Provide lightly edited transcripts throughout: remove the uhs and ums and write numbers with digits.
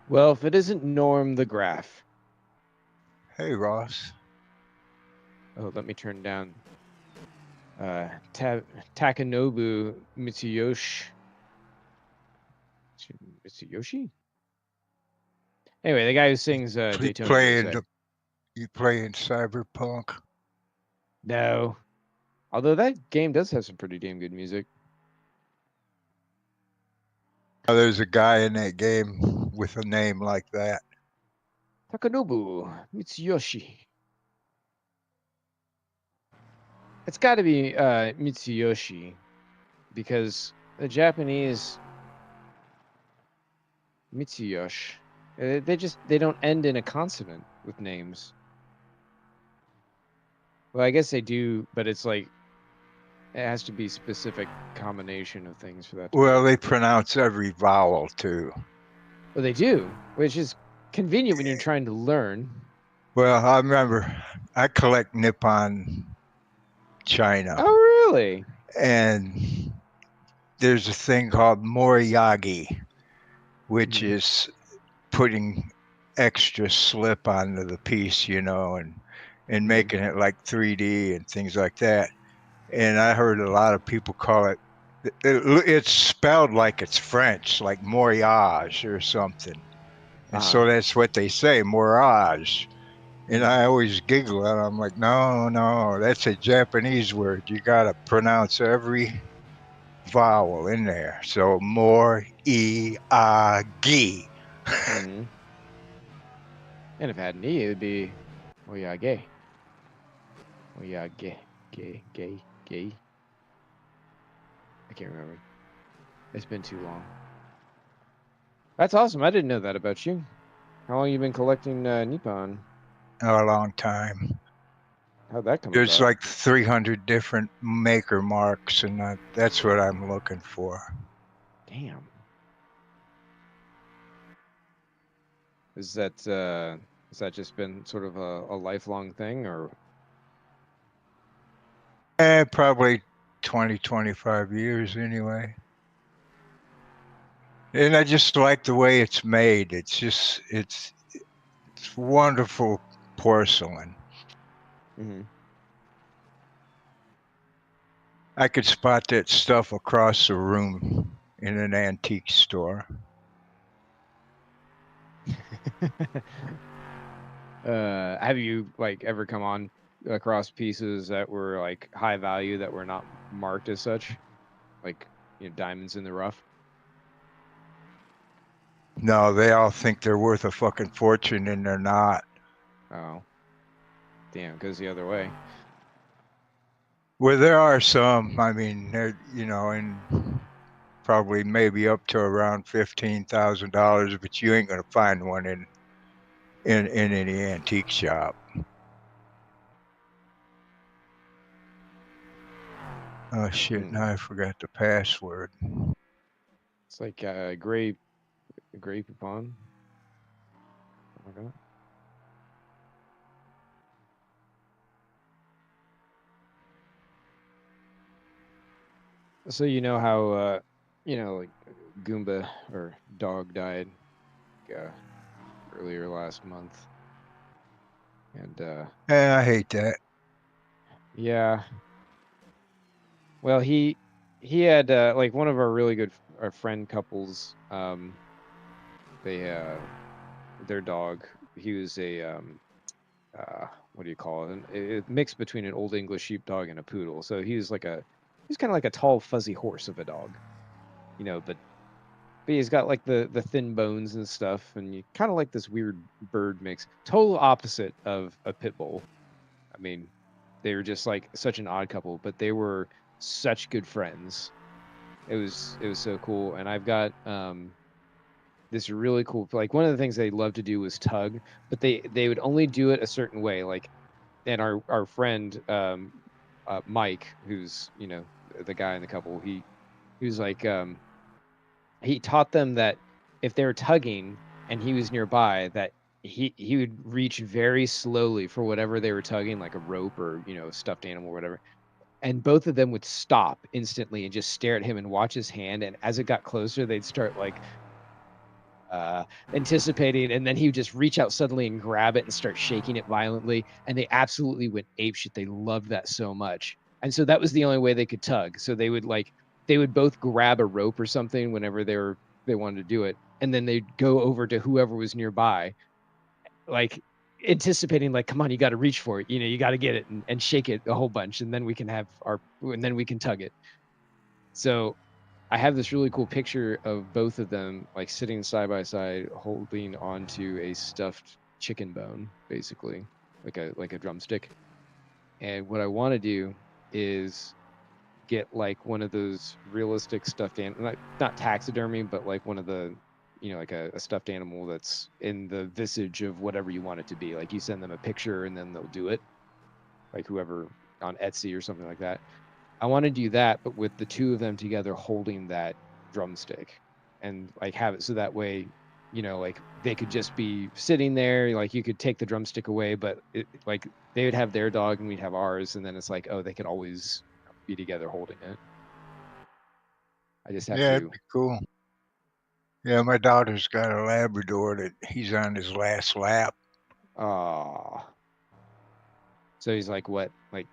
Well, if it isn't Norm the Graph. Hey, Ross. Oh, let me turn down Takanobu Mitsuyoshi? Anyway, the guy who sings You Daytona playing USA. you playing Cyberpunk? No. Although that game does have some pretty damn good music. There's a guy in that game with a name like that. Takanobu Mitsuyoshi. It's got to be Mitsuyoshi because the Japanese Mitsuyoshi, they don't end in a consonant with names. Well, I guess they do, but it's like it has to be specific combination of things for that to Well, work. they pronounce every vowel too. Well, they do, which is convenient when you're trying to learn. Well, I remember I collect Nippon China, Oh, really? and there's a thing called Moriagi, which Mhm. is putting extra slip onto the piece, and Mhm. making it like 3D and things like that. And I heard a lot of people call it's spelled like it's French, like Moriage or something. And Uh-huh. so that's what they say, Morage. And Mhm. I always giggle and I'm like, no, no, that's a Japanese word. You got to pronounce every vowel in there. So Moriagi. Mhm. And if it had an E, it would be oh yeah, gay. Oh yeah, gay. I can't remember. It's been too long. That's awesome. I didn't know that about you. How long you been collecting Nippon? A long time. How'd that come There's about? like 300 different maker marks, and that's what I'm looking for. Damn. Is that has that just been sort of a lifelong thing or Probably 20, 25 years anyway. And I just like the way it's made. It's wonderful porcelain. Mhm. I could spot that stuff across the room in an antique store. Have you like ever come on across pieces that were like high value that were not marked as such, like diamonds in the rough? No, they all think they're worth a fucking fortune and they're not. Oh, damn, goes the other way. Well, there are some. I mean, and probably maybe up to around $15,000, but you ain't gonna find one in any antique shop. Oh shit! Hmm. Now I forgot the password. It's like gray coupon. Oh my god. So you know how like Goomba or dog died uh, earlier last month, and I hate that. yeah, well he had like one of our really good our friend couples. They their dog. He was a what do you call it? A mix between an old English sheepdog and a poodle. So he's kind of like a tall fuzzy horse of a dog, but he's got like the thin bones and stuff, and you kind of like this weird bird mix. Total opposite of a pit bull. I mean, they were just like such an odd couple, but they were such good friends. It was so cool, and I've got this really cool like one of the things they love to do was tug, but they would only do it a certain way. Like, and our friend Mike, who's the guy in the couple, he was like he taught them that if they were tugging and he was nearby, that he would reach very slowly for whatever they were tugging, like a rope or a stuffed animal or whatever, and both of them would stop instantly and just stare at him and watch his hand. And as it got closer, they'd start like anticipating, and then he would just reach out suddenly and grab it and start shaking it violently, and they absolutely went apeshit. They loved that so much, and so that was the only way they could tug. So they would both grab a rope or something whenever they wanted to do it, and then they'd go over to whoever was nearby, like anticipating, like, come on, you got to reach for it, you got to get it and shake it a whole bunch, and then we can tug it. So I have this really cool picture of both of them like sitting side by side holding onto a stuffed chicken bone, basically like a drumstick. And what I want to do is get like one of those realistic stuffed animal, not taxidermy, but like one of the, like a stuffed animal that's in the visage of whatever you want it to be. Like you send them a picture and then they'll do it, like whoever on Etsy or something like that. I want to do that, but with the two of them together holding that drumstick, and like have it so that way, like they could just be sitting there, like you could take the drumstick away, but like they would have their dog and we'd have ours, and then it's like, oh, they could always be together holding it. I just have Yeah, it'd to. be cool. Yeah, my daughter's got a Labrador that he's on his last lap. Oh, so he's like what, like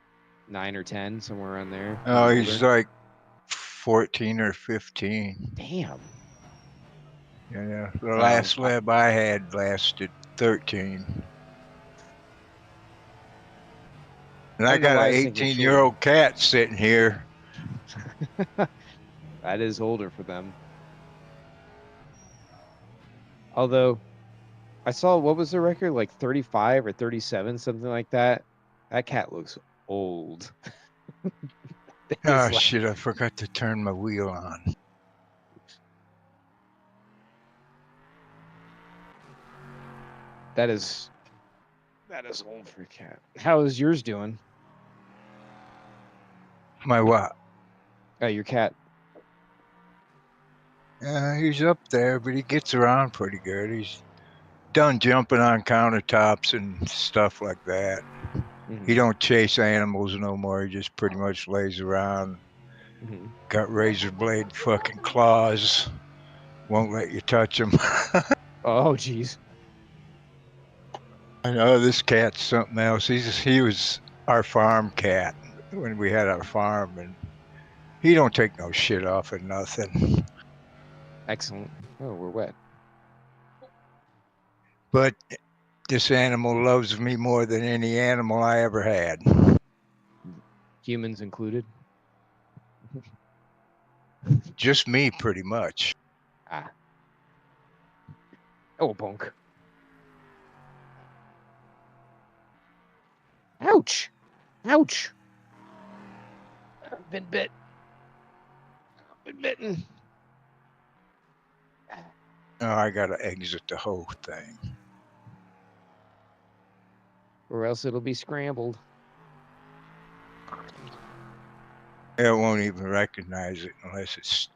9 or 10, somewhere around there? Oh, Maybe he's older. like 14 or 15. Damn. Yeah, the last lab I had lasted 13. And I got an 18-year-old cat sitting here. That is older for them. Although I saw, what was the record? Like 35 or 37, something like that. That cat looks old. Oh, shit, I forgot to turn my wheel on. That is old for a cat. How is yours doing? My what? Oh, your cat. He's up there, but he gets around pretty good. He's done jumping on countertops and stuff like that. Mm-hmm. He don't chase animals no more. He just pretty much lays around. Mm-hmm. Got razor blade fucking claws. Won't let you touch him. Oh, geez. I know this cat's something else. He was our farm cat when we had our farm, and he don't take no shit off of nothing. Excellent. Oh, we're wet. But this animal loves me more than any animal I ever had. Humans included? Just me, pretty much. Ah. Oh, bonk. Ouch. Ouch. I've been bit. I've been bitten. Oh, I gotta exit the whole thing. Or else it'll be scrambled. It won't even recognize it unless it's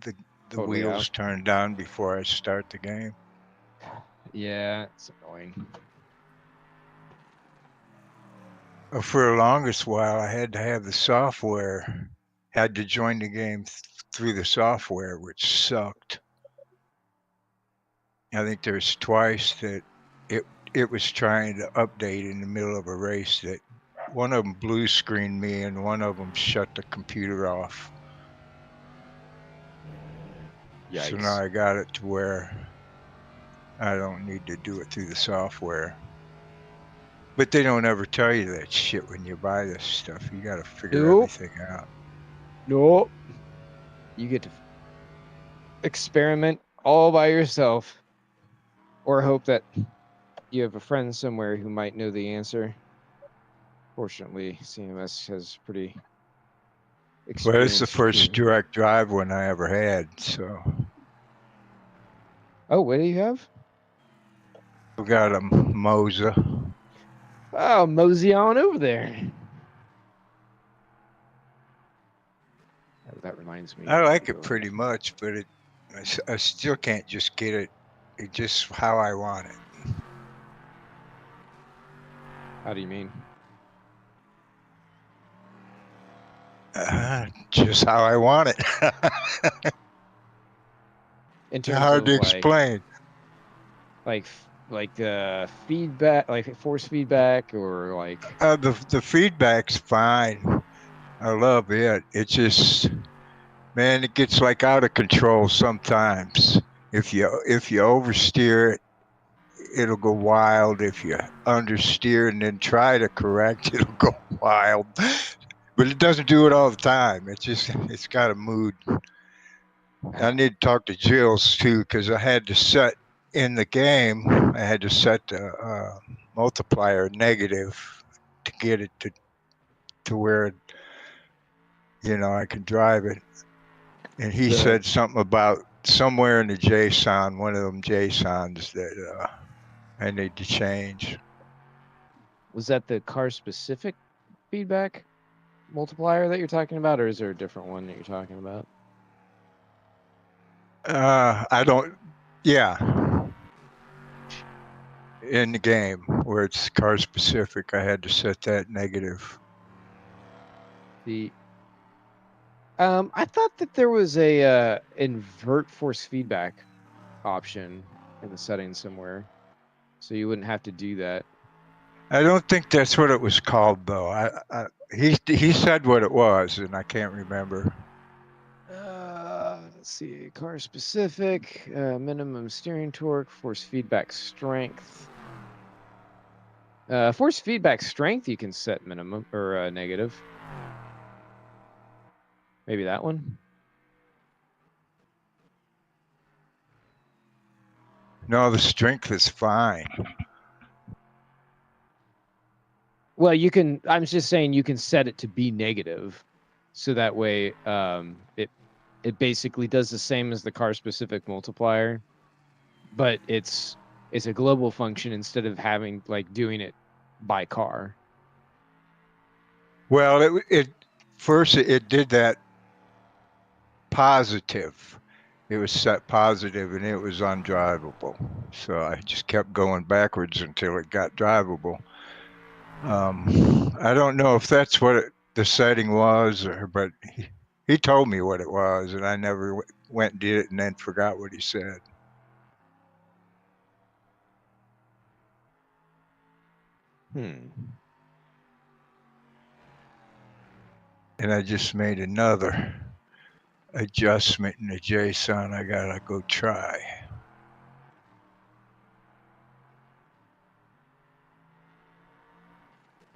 the Totally wheels out. turned on before I start the game. Yeah, it's annoying. For the longest while, I had to have the software, had to join the game through the software, which sucked. I think there's twice that it was trying to update in the middle of a race that one of them blue screened me and one of them shut the computer off. Yikes. So now I got it to where I don't need to do it through the software. But they don't ever tell you that shit when you buy this stuff. You got to figure everything out. Nope. You get to experiment all by yourself, or hope that you have a friend somewhere who might know the answer. Fortunately, CMS has pretty experienced. Well, it's the first direct drive one I ever had, so. Oh, what do you have? We got a Moza. Oh, mosey on over there. That reminds me. I like it pretty much, but I still can't just get it just how I want it. How do you mean? Just how I want it. In terms hard of to like, explain. Like feedback, like force feedback, or like The feedback's fine. I love it. It's just, man, it gets like out of control sometimes. If you oversteer it, it'll go wild. If you understeer and then try to correct, it'll go wild. But it doesn't do it all the time. It's got a mood. I need to talk to Jill's too, because I had to set in the game. I had to set the multiplier negative to get it to where, you know, I can drive it. And he said something about somewhere in the JSON, one of them JSONs that I need to change. Was that the car specific feedback multiplier that you're talking about, or is there a different one that you're talking about? I don't. Yeah. In the game where it's car specific, I had to set that negative. I thought that there was a invert force feedback option in the settings somewhere, so you wouldn't have to do that. I don't think that's what it was called, though. He said what it was, and I can't remember. Let's see, car specific, minimum steering torque, force feedback strength. Force feedback strength you can set minimum or negative. Maybe that one. No, the strength is fine. Well, you can. I'm just saying you can set it to be negative, so that way it basically does the same as the car specific multiplier, but it's a global function instead of having like doing it by car. Well, it first it did that positive. It was set positive and it was undrivable. So I just kept going backwards until it got drivable. I don't know if that's what the setting was, but he told me what it was, and I never went and did it and then forgot what he said. And I just made another adjustment in the JSON. I gotta go try.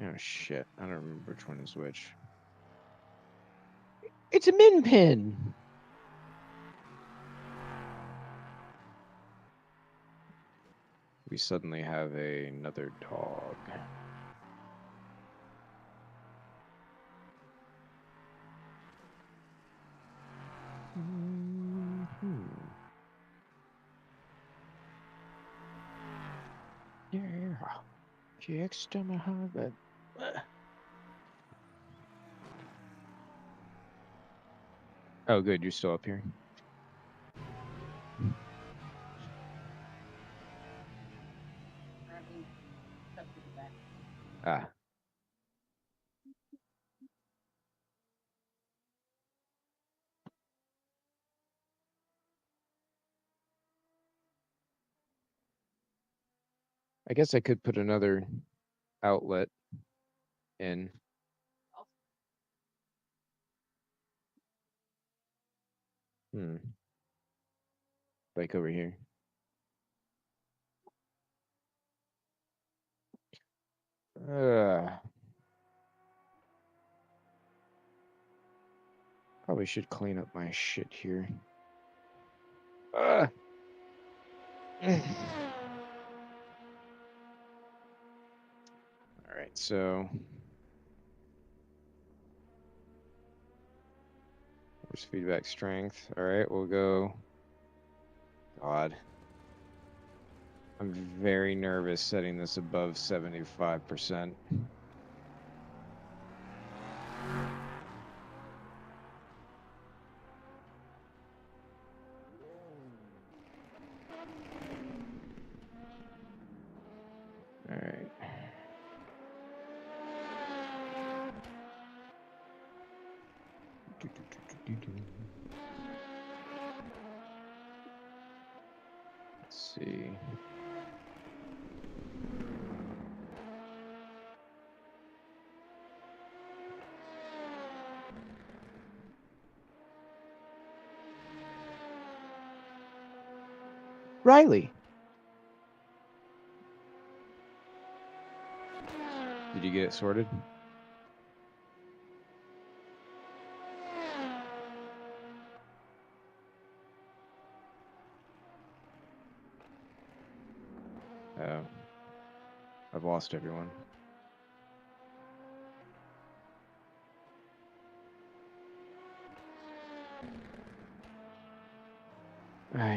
Oh shit! I don't remember which one is which. It's a min pin. We suddenly have another dog. Yeah, chicks to my husband. Oh, good. You're still up here. Ah. I guess I could put another outlet in. Like over here. Probably should clean up my shit here. All right, so force feedback strength. All right, we'll go. God. I'm very nervous setting this above 75%. All right. Let's see. Riley. Did you get it sorted? Oh. I've lost everyone.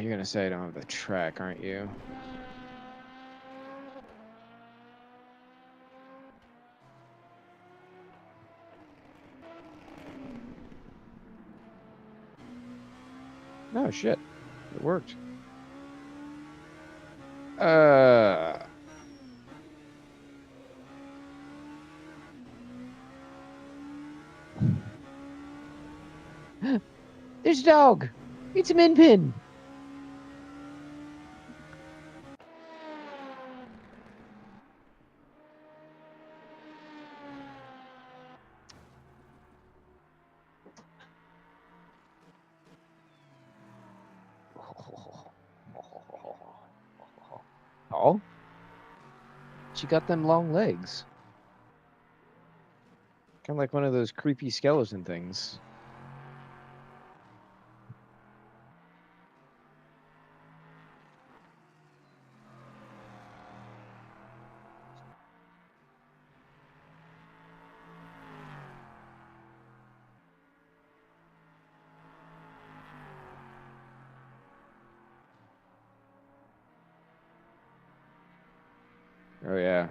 You're gonna say I don't have the track, aren't you? No, shit. It worked. There's a dog. It's a min pin. Oh, she got them long legs. Kind of like one of those creepy skeleton things. Oh, yeah.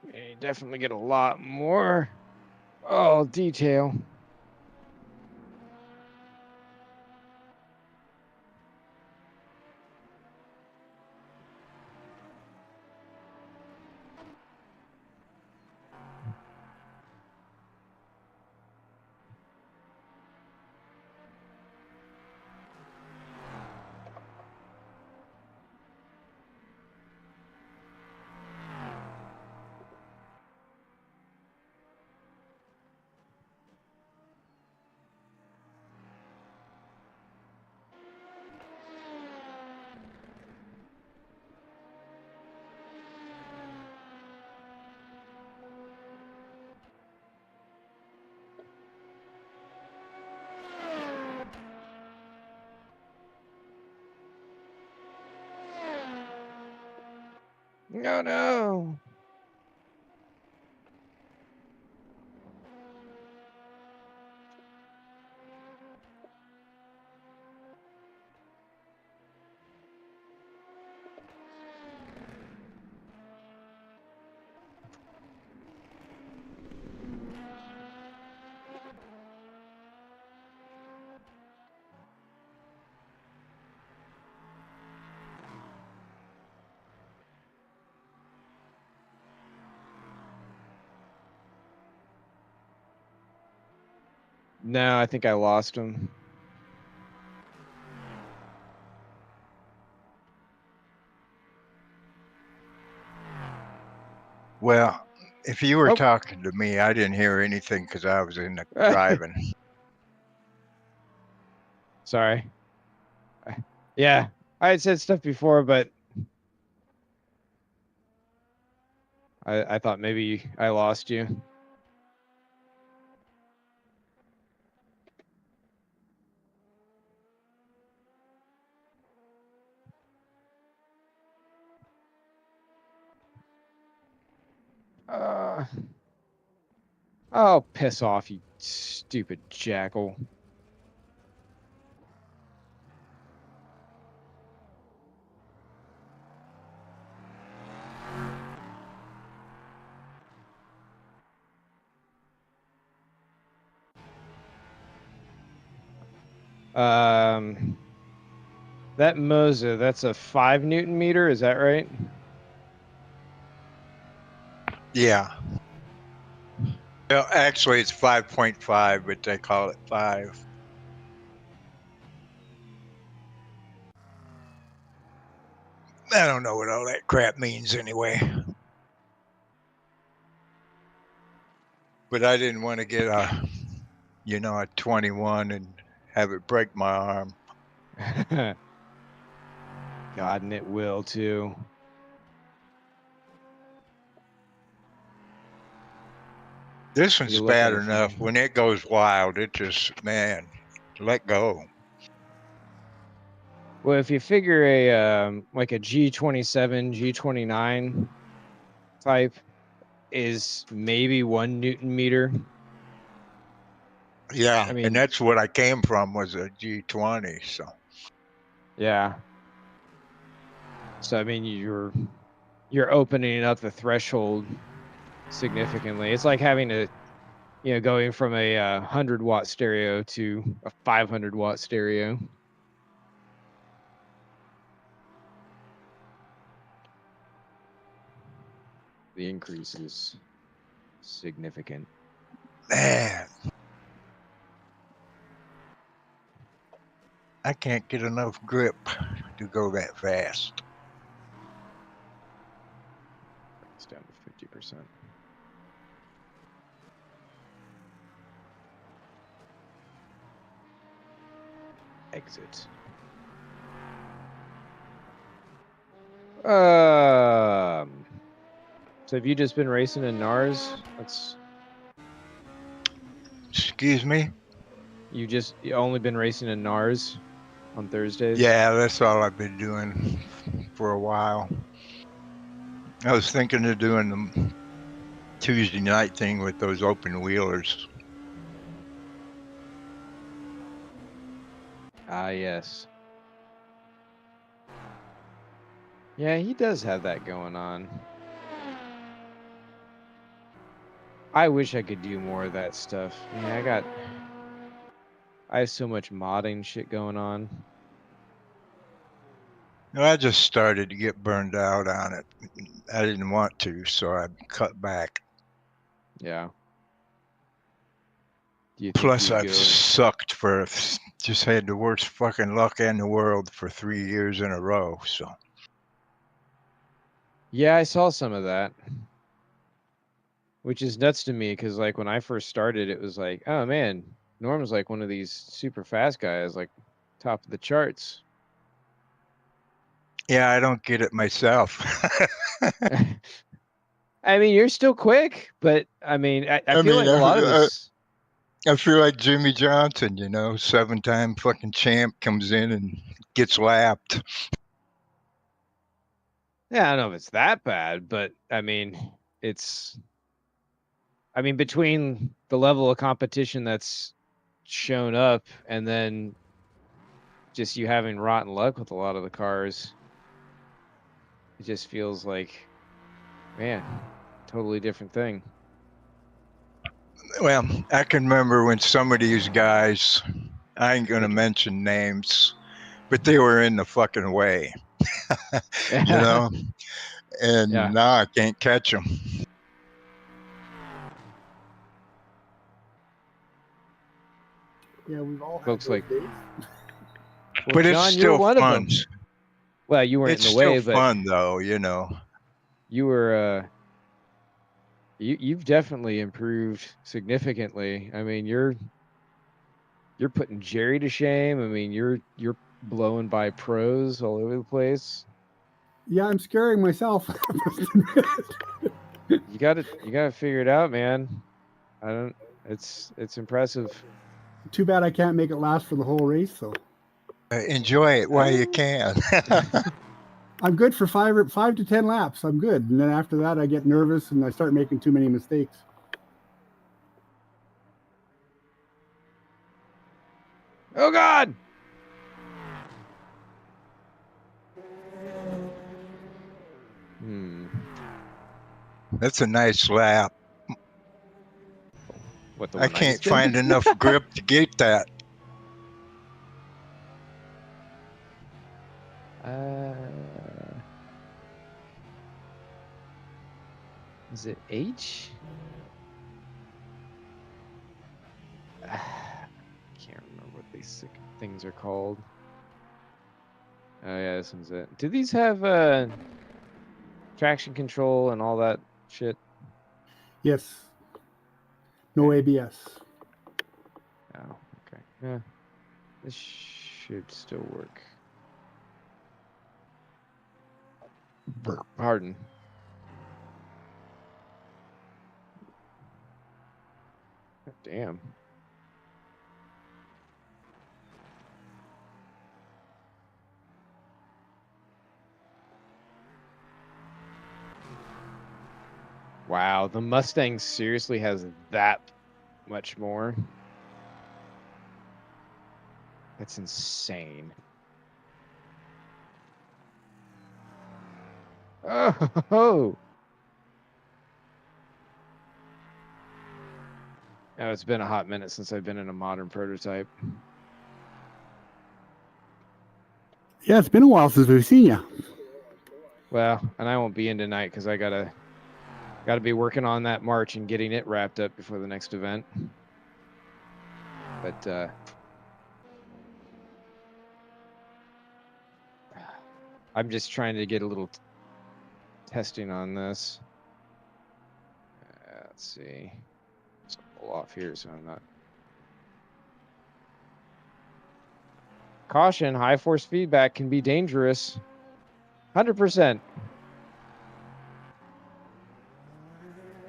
You definitely get a lot more. Oh, detail. No, no. No, I think I lost him. Well, if you were talking to me, I didn't hear anything because I was in the driving. Sorry. Yeah, I had said stuff before, but I thought maybe I lost you. Oh, piss off, you stupid jackal. That Moza, that's a 5 Newton meter, is that right? Yeah. Well, actually, it's 5.5, but they call it 5. I don't know what all that crap means anyway. But I didn't want to get a 21 and have it break my arm. God, and it will too. This one's You look at bad it enough. from- When it goes wild, it just, man, let go. Well, if you figure a like a G27, G29 type is maybe 1 Newton meter. Yeah, I mean, and that's what I came from was a G20. So yeah. So I mean, you're opening up the threshold significantly. It's like having to, going from a 100-watt stereo to a 500-watt stereo. The increase is significant. man, I can't get enough grip to go that fast. It's down to 50%. Exit. So have you just been racing in NARS? Excuse me? You only been racing in NARS on Thursdays? Yeah, that's all I've been doing for a while. I was thinking of doing the Tuesday night thing with those open wheelers. Ah, yes. Yeah, he does have that going on. I wish I could do more of that stuff. Man, I have so much modding shit going on. I just started to get burned out on it. I didn't want to, so I cut back. Yeah. Do you think Plus, you'd I've go? sucked just had the worst fucking luck in the world for 3 years in a row. So, Yeah, I saw some of that. Which is nuts to me because, like, when I first started, it was like, oh man, Norm's like one of these super fast guys, like top of the charts. yeah, I don't get it myself. I mean, you're still quick, but I mean, I feel mean, like a lot of this. I feel like Jimmy Johnson, 7-time fucking champ comes in and gets lapped. Yeah, I don't know if it's that bad, but I mean, between the level of competition that's shown up and then just you having rotten luck with a lot of the cars, it just feels like, man, totally different thing. Well, I can remember when some of these guys, I ain't going to mention names, but they were in the fucking way, Yeah. and now I can't catch them. Yeah, we've all had Folks those like, days. well, But it's John, you're still one of fun. them. Well, you weren't It's in the still way, but fun, though, you were. You've definitely improved significantly. I mean, you're putting Jerry to shame. I mean, you're blowing by pros all over the place. Yeah, I'm scaring myself. You got to figure it out, man. I don't. It's impressive. Too bad I can't make it last for the whole race, though. Enjoy it while you can. I'm good for 5 to 10 laps. I'm good, and then after that, I get nervous and I start making too many mistakes. Oh God! That's a nice lap. What, the I one can't just did? find enough grip to get that. Is it H? I can't remember what these things are called. Oh yeah, this one's it. Do these have traction control and all that shit? Yes. No Okay. ABS. Oh, okay. Yeah. This should still work. Pardon. Damn. Wow, the Mustang seriously has that much more. That's insane. Oh, oh, it's been a hot minute since I've been in a modern prototype. Yeah, it's been a while since we've seen you. Well, and I won't be in tonight because I gotta be working on that March and getting it wrapped up before the next event. But I'm just trying to get a little testing on this. Let's see. Let's pull off here so I'm not. Caution, high force feedback can be dangerous. 100%.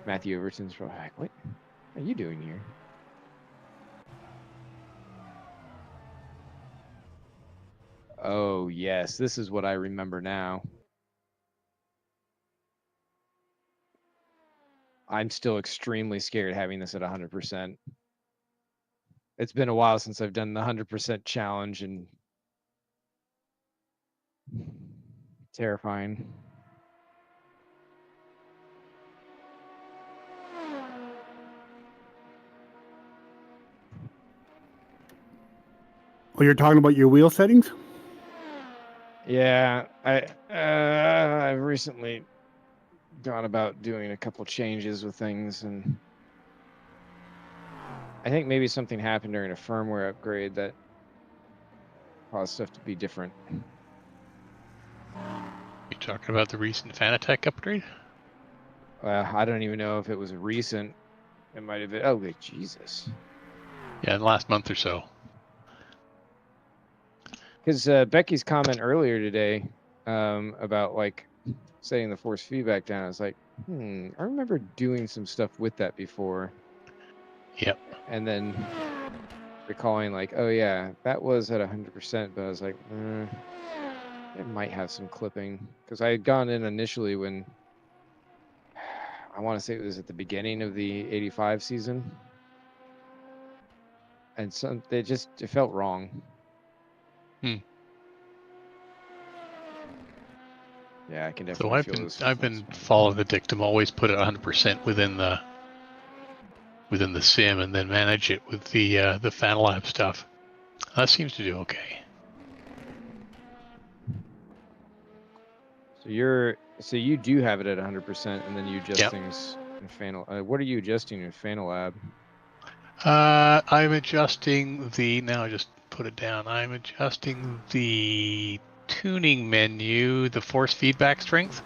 Matthew Overton's probably like, what are you doing here? Oh, yes. This is what I remember now. I'm still extremely scared having this at 100%. It's been a while since I've done the 100% challenge and terrifying. Oh, you're talking about your wheel settings? Yeah, I've recently gone about doing a couple changes with things, and I think maybe something happened during a firmware upgrade that caused stuff to be different. You talking about the recent Fanatec upgrade? I don't even know if it was recent. It might have been. Oh, wait, Jesus. Yeah, in the last month or so. Because Becky's comment earlier today about like setting the force feedback down, I was like, I remember doing some stuff with that before. Yep. And then recalling like, oh yeah, that was at 100%, but I was like, it might have some clipping. Because I had gone in initially when, I want to say it was at the beginning of the 85 season. And it felt wrong. Yeah, I can definitely feel those. I've been following the dictum, always put it 100% within the sim and then manage it with the Fanlab stuff. That seems to do okay. So you do have it at 100%, and then you adjust things in Fanlab. What are you adjusting in Fanlab? I'm adjusting now I just put it down. I'm adjusting the tuning menu, the force feedback strength.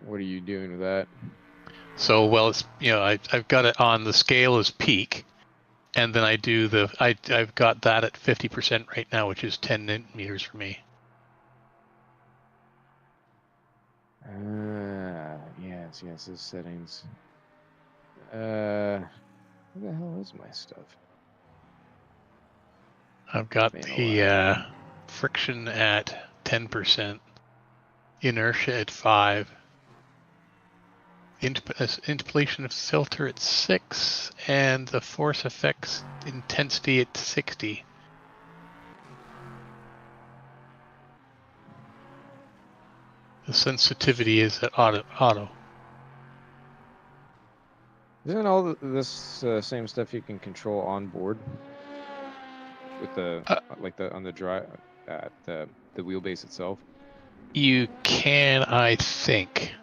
What are you doing with that? So, well, it's, I've got it on the scale as peak, and then I do I've got that at 50% right now, which is 10 meters for me. Yes, those settings. Where the hell is my stuff? I've got the friction at 10%, inertia at 5, interpolation of filter at 6 and the force effects intensity at 60. The sensitivity is at auto. Isn't all this same stuff you can control on board with the on the drive at the wheelbase itself? You can, I think.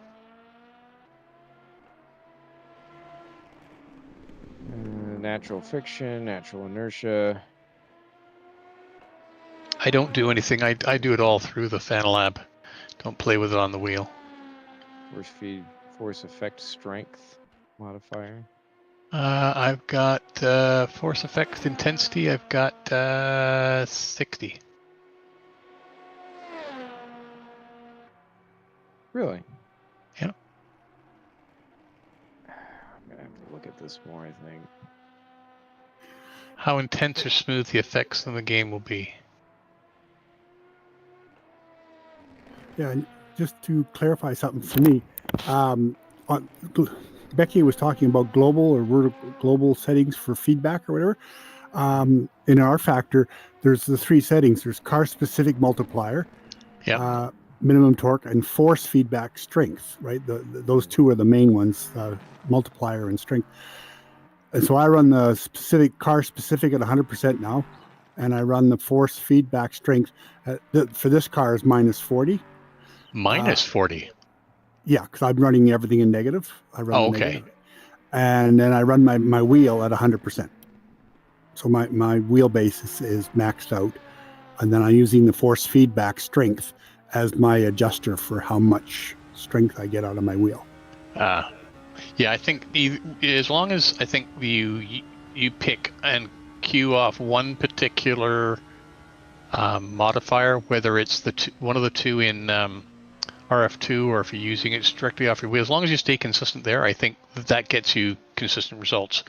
Natural friction, natural inertia. I don't do anything. I do it all through the FanaLab. Don't play with it on the wheel. Force feed, force effect, strength modifier. I've got force effect intensity. I've got 60. Really? Yeah. I'm gonna have to look at this more, I think. How intense or smooth the effects in the game will be. Yeah, and just to clarify something for me, Becky was talking about global settings for feedback or whatever. In our factor, there's the 3 settings. There's car-specific multiplier, minimum torque, and force feedback strength, right? Those 2 are the main ones, multiplier and strength. And so I run the car-specific at 100% now, and I run the force feedback strength. For this car is minus 40. Minus 40? Yeah, because I'm running everything in negative. I run okay. Negative. And then I run my wheel at 100%. So my wheelbase is maxed out. And then I'm using the force feedback strength as my adjuster for how much strength I get out of my wheel. Yeah, I think as long as I think you pick and cue off one particular modifier, whether it's one of the 2 in RF2 or if you're using it directly off your wheel, as long as you stay consistent there, I think that gets you consistent results.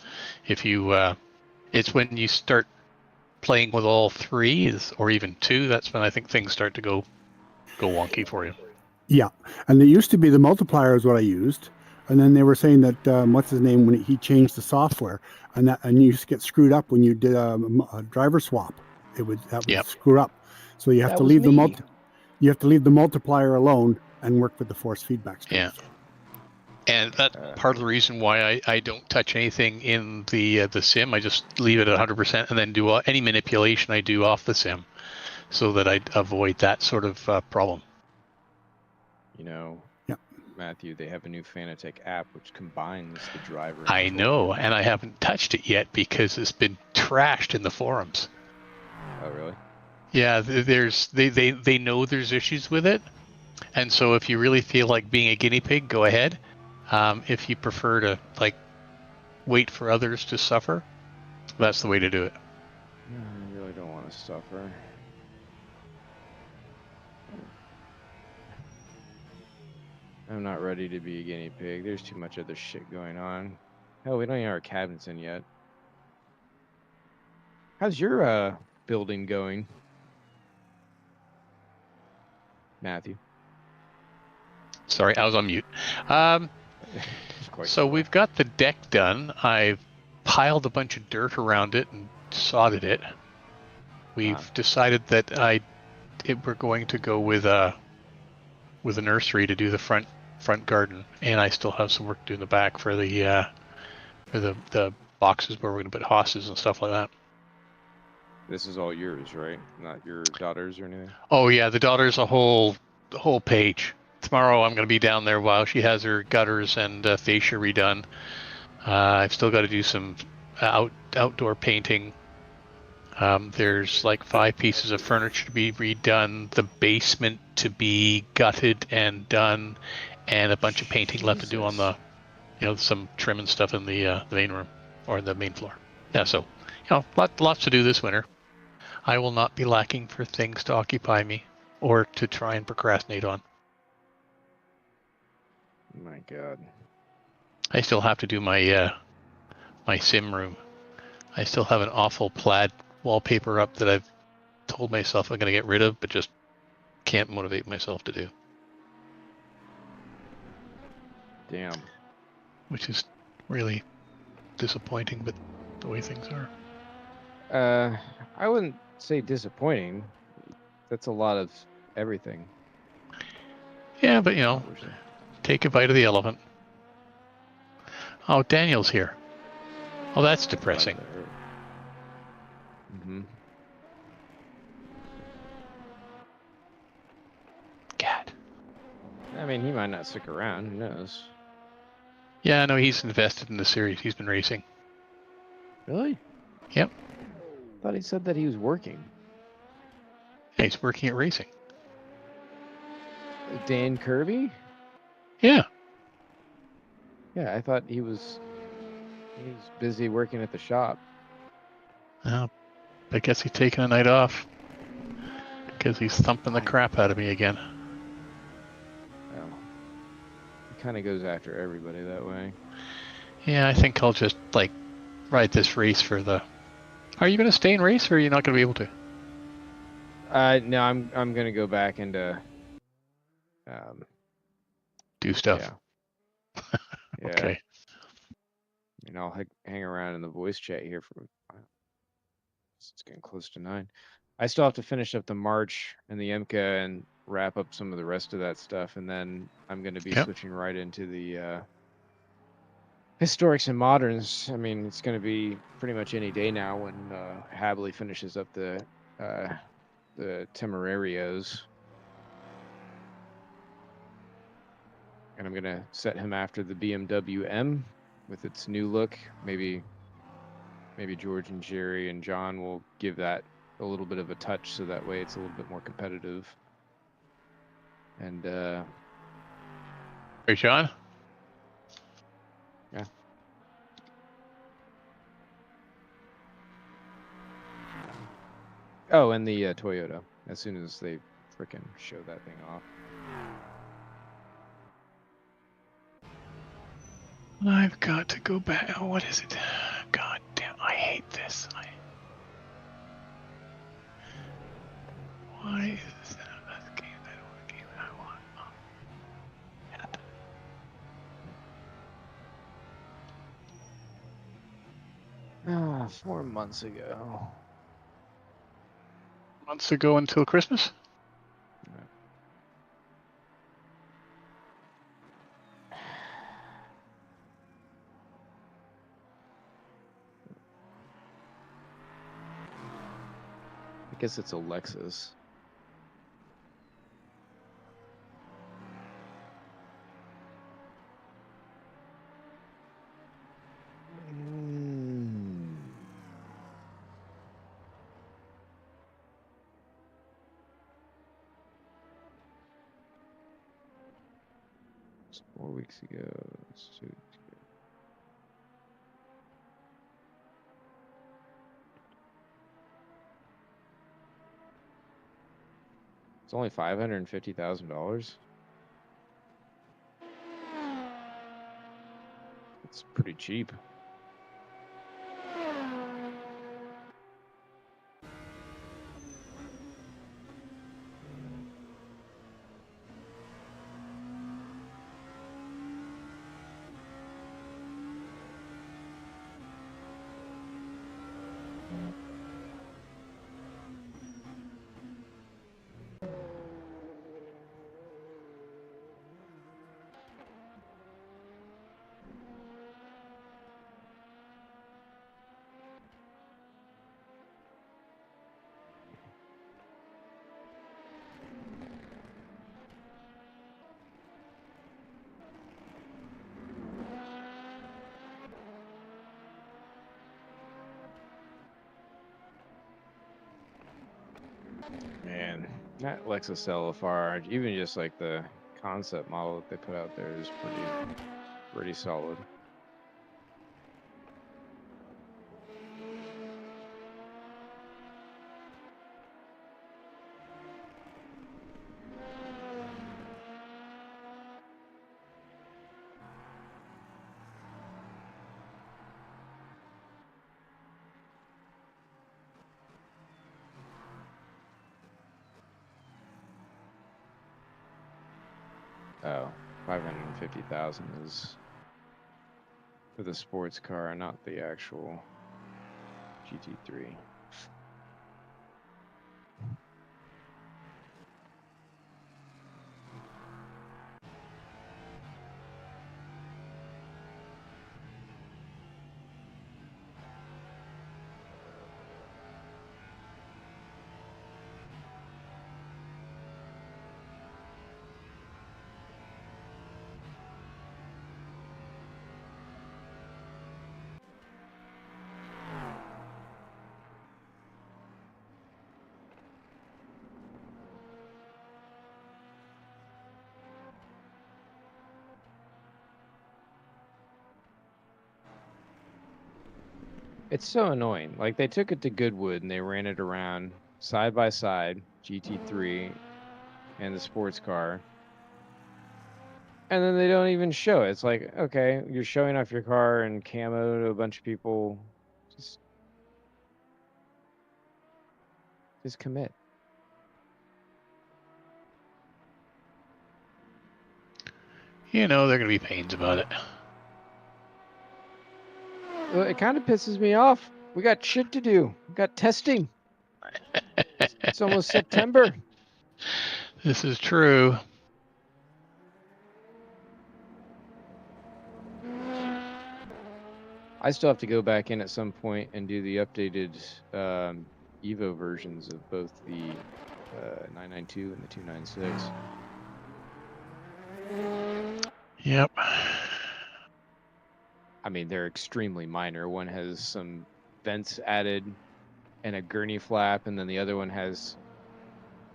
If you, it's when you start playing with all 3 or even 2, that's when I think things start to go wonky for you. Yeah, and it used to be the multiplier is what I used, and then they were saying that what's his name, when he changed the software, and you used to get screwed up when you did a driver swap. That would screw up. So you have to leave you have to leave the multiplier alone and work with the force feedback strength. Yeah. And that's part of the reason why I don't touch anything in the sim. I just leave it at 100% and then do any manipulation I do off the sim so that I avoid that sort of problem. You know, Matthew, they have a new Fanatec app which combines the driver. I know, and I haven't touched it yet because it's been trashed in the forums. Oh, really? Yeah, they know there's issues with it, and so if you really feel like being a guinea pig, go ahead. If you prefer to wait for others to suffer, that's the way to do it. I really don't want to suffer. I'm not ready to be a guinea pig. There's too much other shit going on. Hell, we don't even have our cabinets in yet. How's your building going, Matthew? Sorry, I was on mute. So we've got the deck done. I've piled a bunch of dirt around it and sodded it. We've decided that we're going to go with a nursery to do the front garden, and I still have some work to do in the back for the boxes where we're going to put hosses and stuff like that. This is all yours, right? Not your daughter's or anything? Oh yeah, the daughter's the whole page. Tomorrow I'm going to be down there while she has her gutters and fascia redone. I've still got to do some outdoor painting. There's 5 pieces of furniture to be redone, the basement to be gutted and done, and a bunch of painting left to do on the, some trim and stuff in the main room or the main floor. Yeah, so lots to do this winter. I will not be lacking for things to occupy me or to try and procrastinate on. My God. I still have to do my my sim room. I still have an awful plaid wallpaper up that I've told myself I'm going to get rid of, but just can't motivate myself to do. Damn. which is really disappointing, but the way things are. I wouldn't say disappointing. That's a lot of everything. Yeah, but you know, take a bite of the elephant. Oh, Daniel's here. Oh, that's depressing. Mm-hmm. God. I mean, he might not stick around. Who knows? Yeah, no, he's invested in the series. He's been racing. Really? Yep. I thought he said that he was working. Yeah, he's working at racing. Dan Kirby? Yeah. Yeah, I thought he was busy working at the shop. Well, I guess he's taking a night off because he's thumping the crap out of me again. Well, he kind of goes after everybody that way. Yeah, I think I'll just like ride this race for the. Are you going to stay in race, or are you not going to be able to? No, I'm going to go back into do stuff. Yeah. Yeah. Okay. And I'll hang around in the voice chat here for. It's getting close to 9. I still have to finish up the March and the EMCA and wrap up some of the rest of that stuff, and then I'm going to be switching right into the historics and moderns. I mean, it's going to be pretty much any day now when Habley finishes up the Temerarios. And I'm going to set him after the BMW M with its new look. Maybe George and Jerry and John will give that a little bit of a touch, so that way it's a little bit more competitive. And Hey, John. Yeah. Oh, and the Toyota, as soon as they frickin' show that thing off. I've got to go back. Oh, what is it? God damn, I hate this. Why is this not a game? I don't want a game I want. Oh. 4 months ago. Months ago until Christmas? Yeah. I guess it's a Lexus. It's 4 weeks ago. It's 2 weeks ago. It's only $550,000. It's pretty cheap. Man, that Lexus LFR, even just like the concept model that they put out there is pretty solid. Oh, 550,000 is For the sports car, not the actual GT3. It's so annoying. Like, they took it to Goodwood and they ran it around side by side, GT3 and the sports car. And then they don't even show it. It's like, okay, you're showing off your car and camo to a bunch of people. Just commit. You know they're going to be pains about it. Well, it kind of pisses me off. We got shit to do. We got testing. It's almost September. This is true. I still have to go back in at some point and do the updated Evo versions of both the 992 and the 296. Yep. I mean, they're extremely minor. One has some vents added and a gurney flap, and then the other one has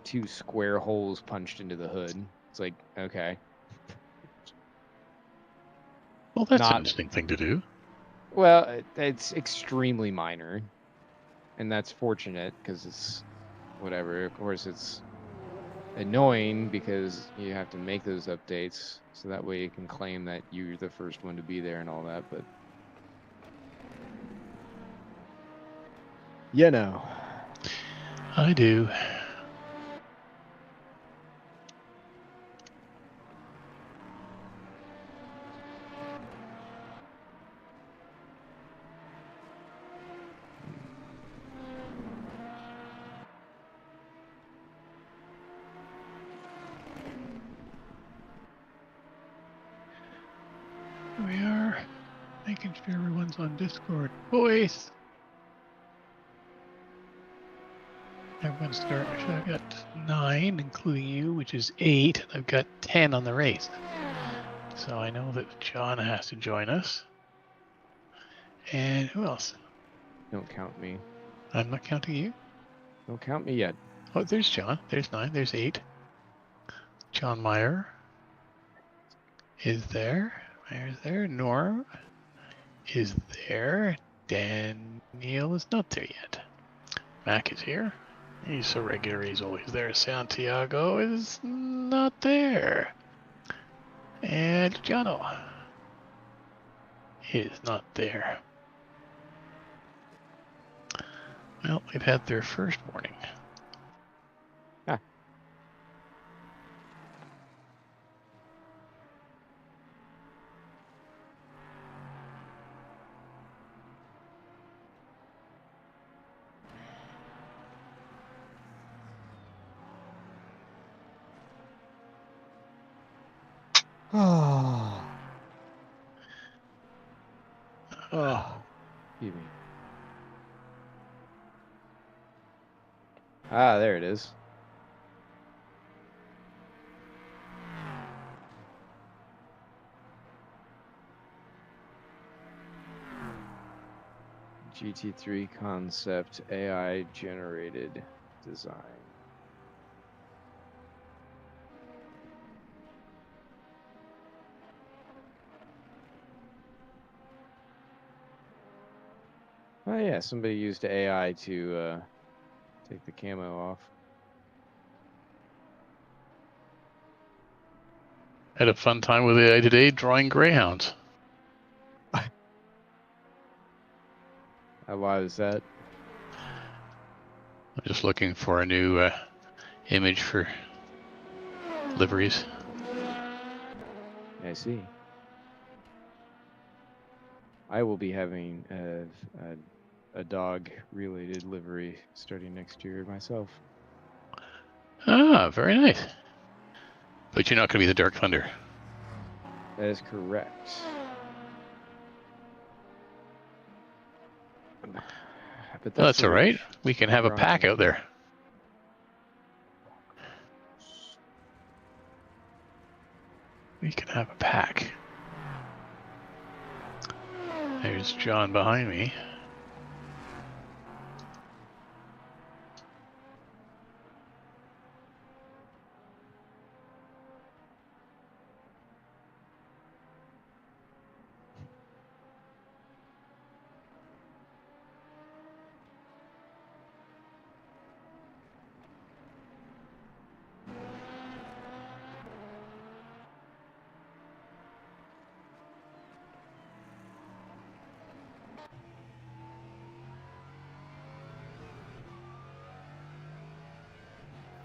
2 square holes punched into the hood. It's like, okay. Well, that's an interesting thing to do. Well, it's extremely minor, and that's fortunate because it's whatever. Of course, it's annoying because you have to make those updates, so that way you can claim that you're the first one to be there and all that, but you know. I do. We are making sure everyone's on Discord. Boys! Everyone's starting. I've got 9, including you, which is 8. I've got 10 on the race. So I know that John has to join us. And who else? Don't count me. I'm not counting you. Don't count me yet. Oh, there's John. There's 9. There's 8. John Meyer is there. Meyer's there. Norm is there. Daniel is not there yet. Mac is here. He's so regular, he's always there. Santiago is not there. And Jono is not there. Well, they've had their first warning. Ah. Oh. Oh. Excuse me. Ah, there it is. GT3 concept AI generated design. Oh yeah, somebody used AI to take the camo off. Had a fun time with AI today drawing greyhounds. Why was that? I'm just looking for a new image for liveries. I see. I will be having a dog-related livery starting next year myself. Ah, very nice. But you're not going to be the Dark Thunder. That is correct. But That's all right. We can have a bronze pack out there. We can have a pack. There's John behind me.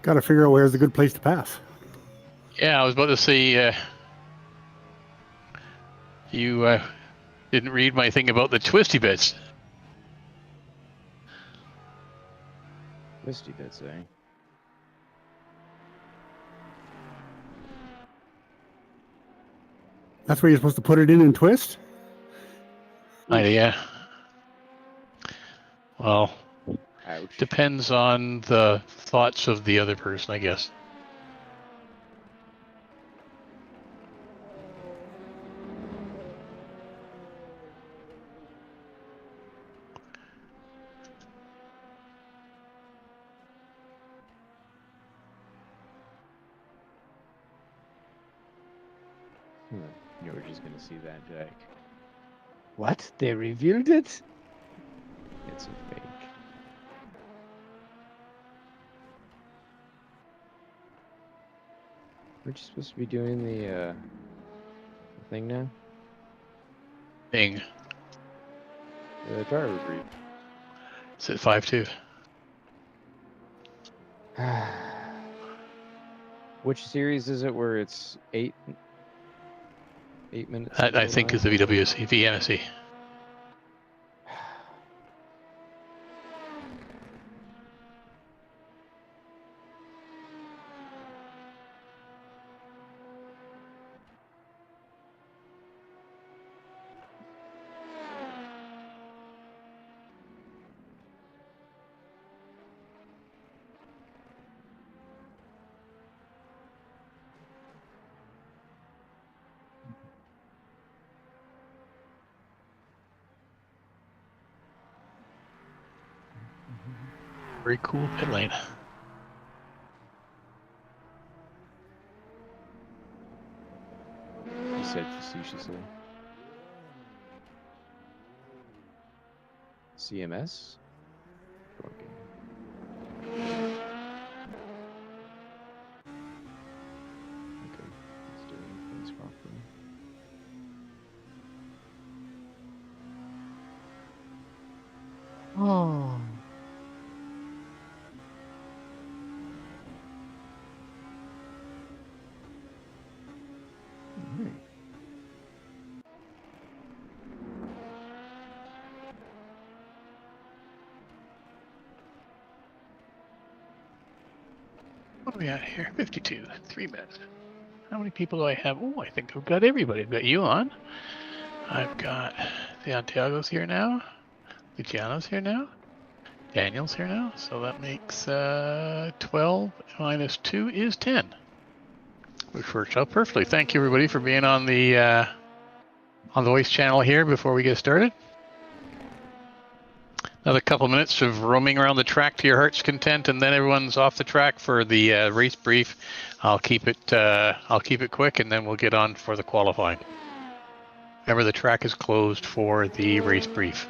Got to figure out where's a good place to pass. Yeah, I was about to say, you didn't read my thing about the twisty bits. Twisty bits, eh? That's where you're supposed to put it in and twist? Yeah. Well, Ouch. depends on the thoughts of the other person, I guess. You were just gonna see that, Jack. What? They revealed it? It's a fake. We're just supposed to be doing the thing now? Thing. The driver brief. It's at 5-2. Which series is it where it's 8 minutes? That, I think, is the VWC, VNSE. Very cool pit lane. He said facetiously. CMS? Okay. Okay, let's do things properly. Oh. What do we got here? 52, 3 minutes. How many people do I have? Oh, I think I've got everybody. I've got you on. I've got Santiago's here now. Luciano's here now. Daniel's here now. So that makes 12 minus 2 is 10. Which works out perfectly. Thank you, everybody, for being on the voice channel here before we get started. Another couple minutes of roaming around the track to your heart's content, and then everyone's off the track for the race brief. I'll keep it quick, and then we'll get on for the qualifying. Remember, the track is closed for the race brief.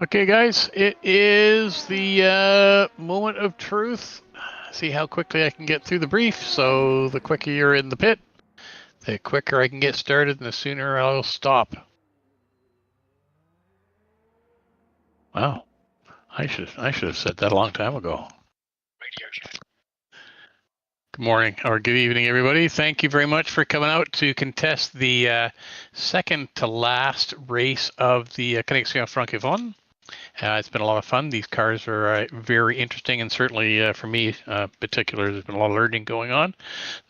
Okay, guys, it is the moment of truth. See how quickly I can get through the brief. So the quicker you're in the pit, the quicker I can get started, and the sooner I'll stop. Wow, I should have said that a long time ago. Good morning or good evening, everybody. Thank you very much for coming out to contest the second to last race of the Connexion Francophone. It's been a lot of fun. These cars are very interesting, and certainly for me in particular, there's been a lot of learning going on.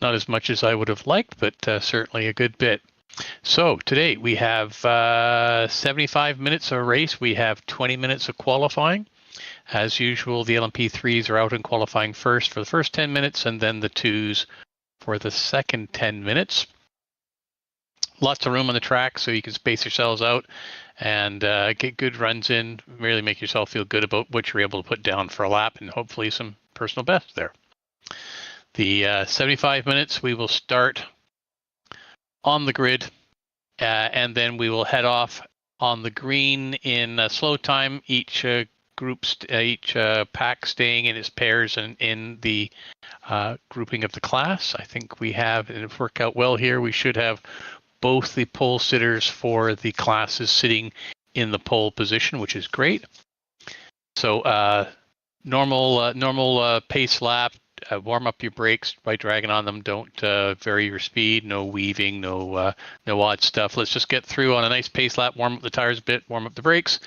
Not as much as I would have liked, but certainly a good bit. So today we have 75 minutes of a race. We have 20 minutes of qualifying. As usual, the LMP3s are out in qualifying first for the first 10 minutes, and then the 2s for the second 10 minutes. Lots of room on the track, so you can space yourselves out and get good runs in, really make yourself feel good about what you're able to put down for a lap, and hopefully some personal bests there. The 75 minutes, we will start on the grid, and then we will head off on the green in slow time, each pack staying in its pairs and in the grouping of the class. I think we have, and if it worked out well here, we should have both the pole sitters for the classes sitting in the pole position, which is great. So normal pace lap. Warm up your brakes by dragging on them. Don't vary your speed. No weaving. No odd stuff. Let's just get through on a nice pace lap. Warm up the tires a bit. Warm up the brakes.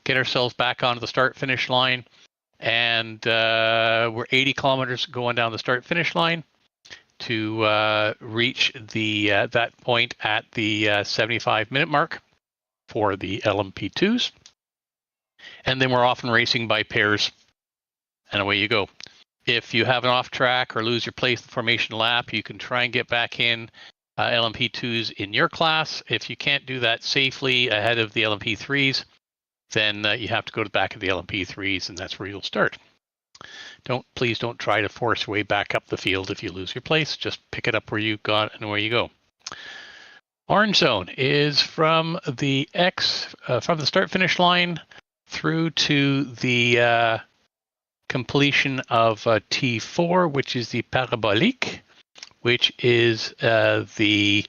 Get ourselves back onto the start-finish line. And we're 80 kilometers going down the start-finish line to reach the that point at the 75-minute mark for the LMP2s. And then we're off and racing by pairs. And away you go. If you have an off track or lose your place in the formation lap, you can try and get back in LMP2s in your class. If you can't do that safely ahead of the LMP3s, then you have to go to the back of the LMP3s, and that's where you'll start. Please don't try to force your way back up the field if you lose your place. Just pick it up where you got and where you go. Orange zone is from the from the start finish line through to the completion of T4, which is the parabolique, which is the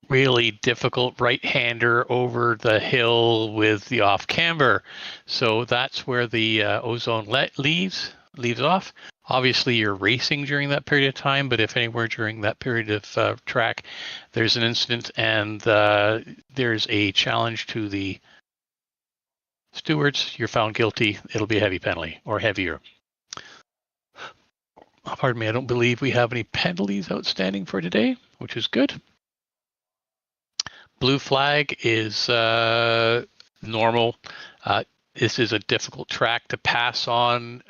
really difficult right-hander over the hill with the off camber. So that's where the ozone leaves off. Obviously, you're racing during that period of time, but if anywhere during that period of track there's an incident and there's a challenge to the stewards, you're found guilty, it'll be a heavy penalty or heavier. Pardon me, I don't believe we have any penalties outstanding for today, which is good. Blue flag is normal. This is a difficult track to pass on.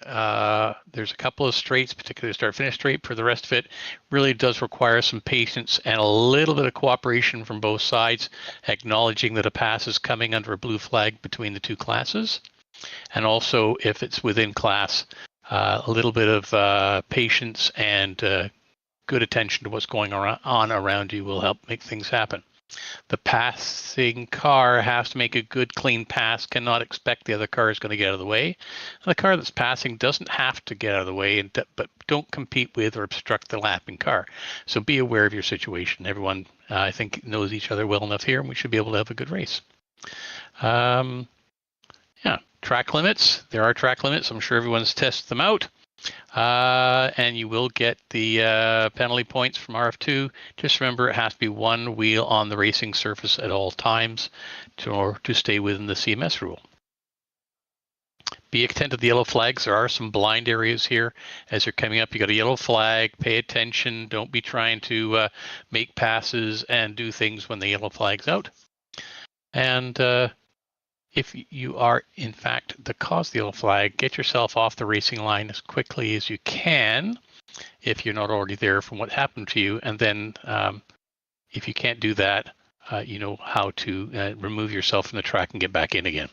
There's a couple of straights, particularly start-finish straight. For the rest of it, really does require some patience and a little bit of cooperation from both sides, acknowledging that a pass is coming under a blue flag between the two classes. And also, if it's within class, a little bit of patience and good attention to what's going on around you will help make things happen. The passing car has to make a good, clean pass, cannot expect the other car is going to get out of the way. And the car that's passing doesn't have to get out of the way, but don't compete with or obstruct the lapping car. So be aware of your situation. Everyone, I think, knows each other well enough here, and we should be able to have a good race. Yeah, track limits. There are track limits. I'm sure everyone's tested them out. And you will get the penalty points from RF2. Just remember, it has to be one wheel on the racing surface at all times to stay within the CMS rule. Be attentive to the yellow flags. There are some blind areas here. As you're coming up, you got a yellow flag. Pay attention. Don't be trying to make passes and do things when the yellow flag's out. And if you are, in fact, the cause of the yellow flag, get yourself off the racing line as quickly as you can, if you're not already there from what happened to you. And then if you can't do that, you know how to remove yourself from the track and get back in again.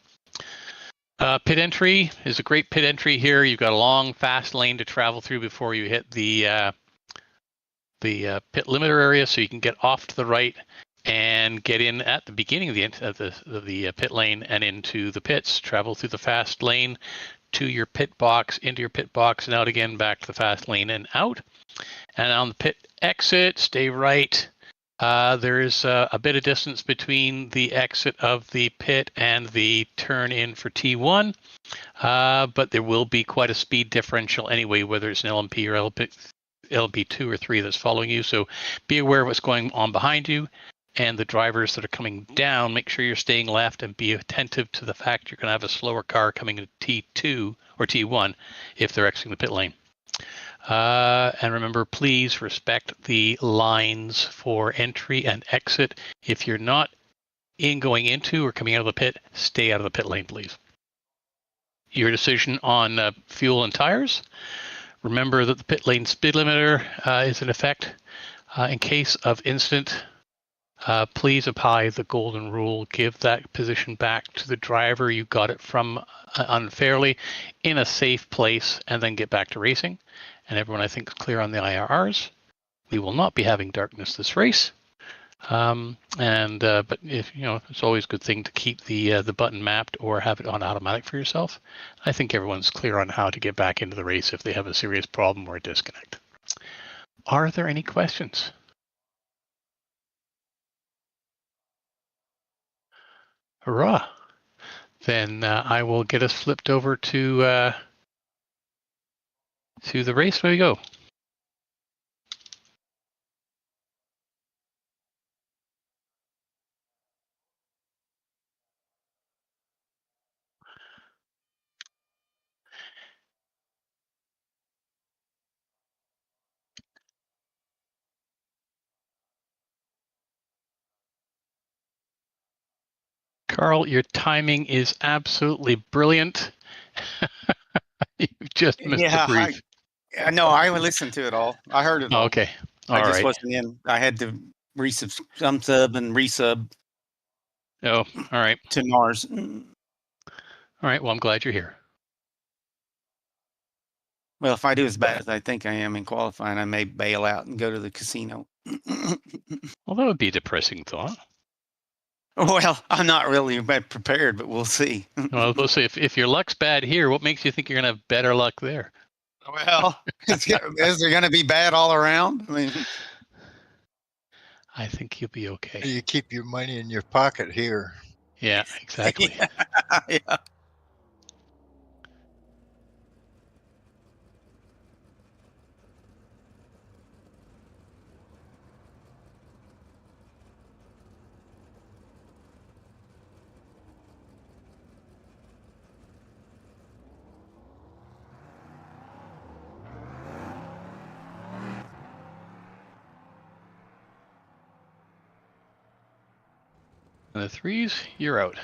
Pit entry is a great pit entry here. You've got a long, fast lane to travel through before you hit the pit limiter area, so you can get off to the right and get in at the beginning of the pit lane and into the pits. Travel through the fast lane to your pit box, into your pit box, and out again, back to the fast lane and out. And on the pit exit, stay right. There is a bit of distance between the exit of the pit and the turn in for T1, but there will be quite a speed differential anyway, whether it's an LMP or LMP2 or 3 that's following you. So be aware of what's going on behind you, and the drivers that are coming down, make sure you're staying left and be attentive to the fact you're going to have a slower car coming into T2 or T1 if they're exiting the pit lane. And remember, please respect the lines for entry and exit. If you're not going into or coming out of the pit, stay out of the pit lane, please. Your decision on fuel and tires. Remember that the pit lane speed limiter is in effect. In case of incident, please apply the golden rule. Give that position back to the driver you got it from unfairly in a safe place, and then get back to racing. And everyone, I think, is clear on the IRRs. We will not be having darkness this race. But if it's always a good thing to keep the button mapped or have it on automatic for yourself. I think everyone's clear on how to get back into the race if they have a serious problem or a disconnect. Are there any questions? Hurrah! Then I will get us flipped over to the race. Where we go. Carl, your timing is absolutely brilliant. You just missed the brief. No, I listened to it all. I heard it all. Okay. I just wasn't in. I had to unsub and resub. Oh, all right. To NARS. All right. Well, I'm glad you're here. Well, if I do as bad as I think I am in qualifying, I may bail out and go to the casino. Well, that would be a depressing thought. Well, I'm not really prepared, but we'll see. Well, we'll see. If your luck's bad here, what makes you think you're going to have better luck there? Well, is there going to be bad all around? I mean, I think you'll be okay. You keep your money in your pocket here. Yeah, exactly. Yeah. And the threes, you're out.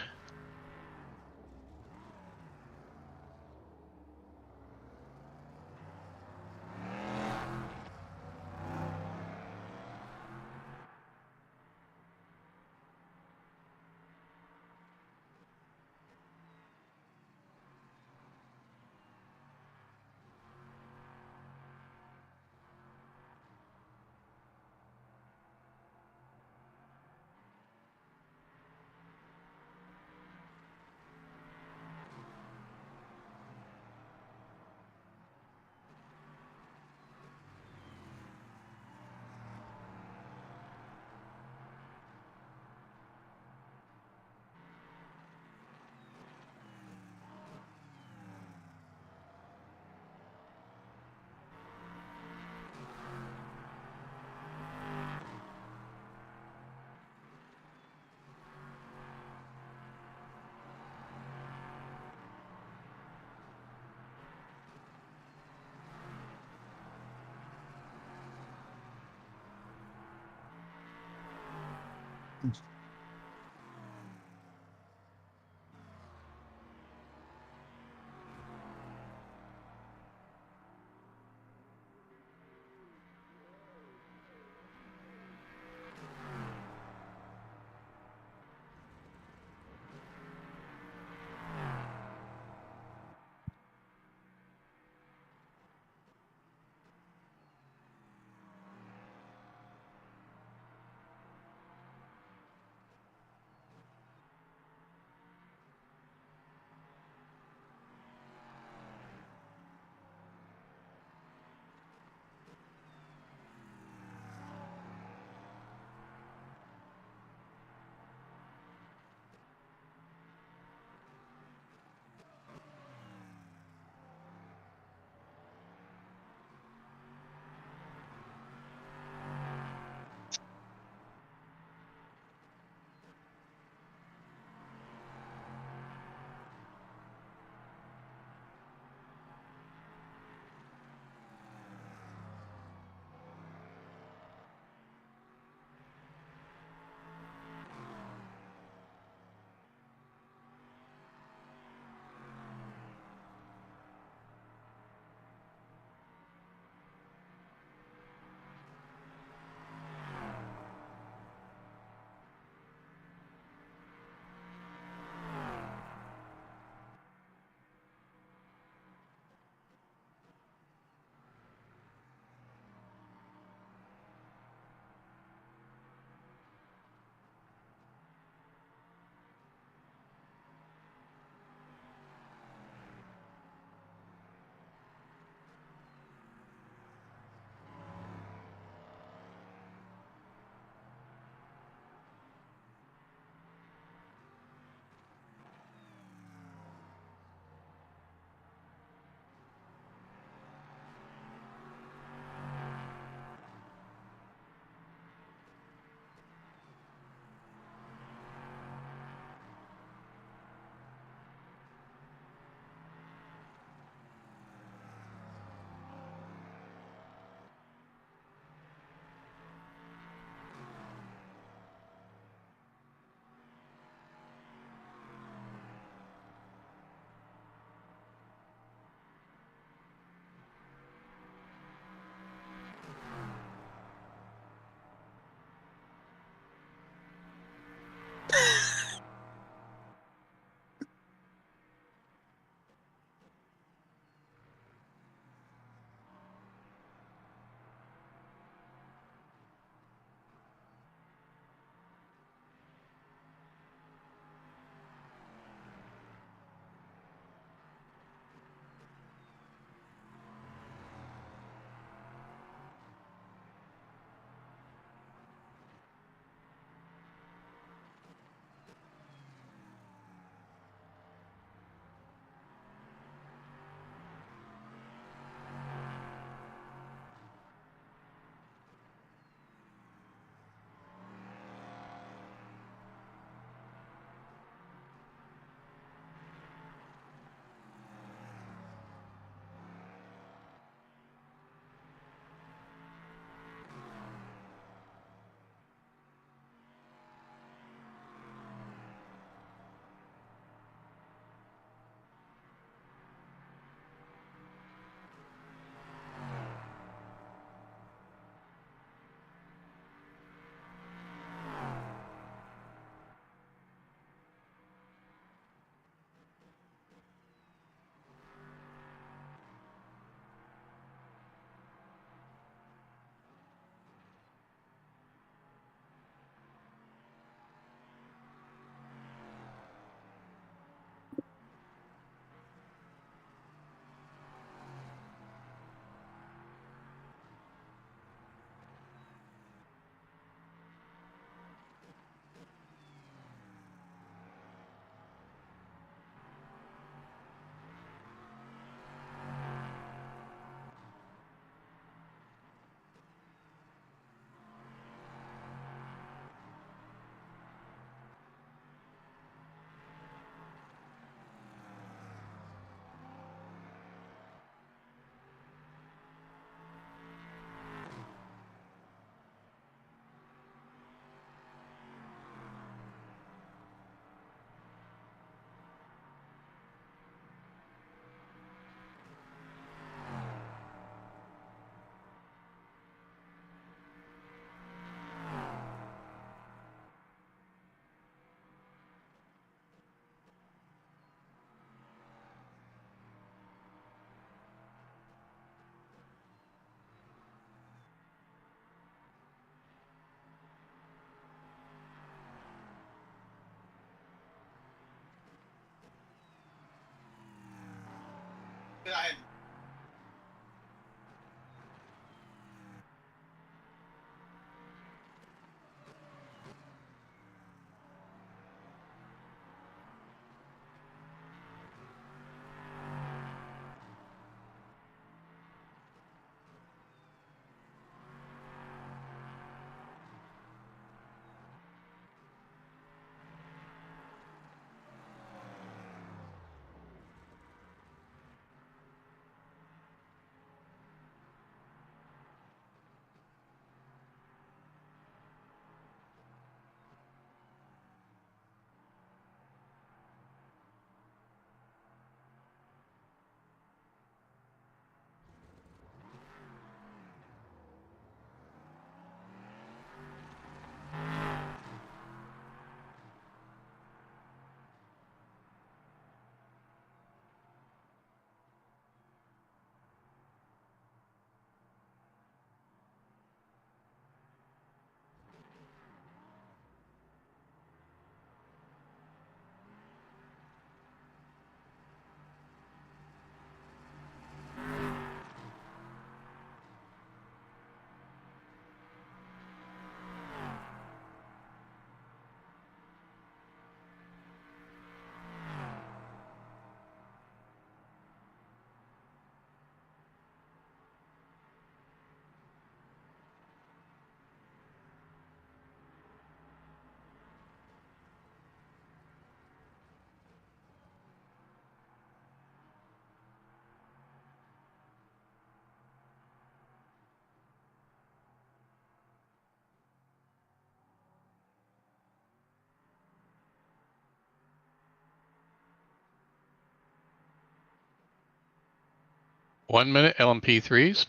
1 minute LMP3s.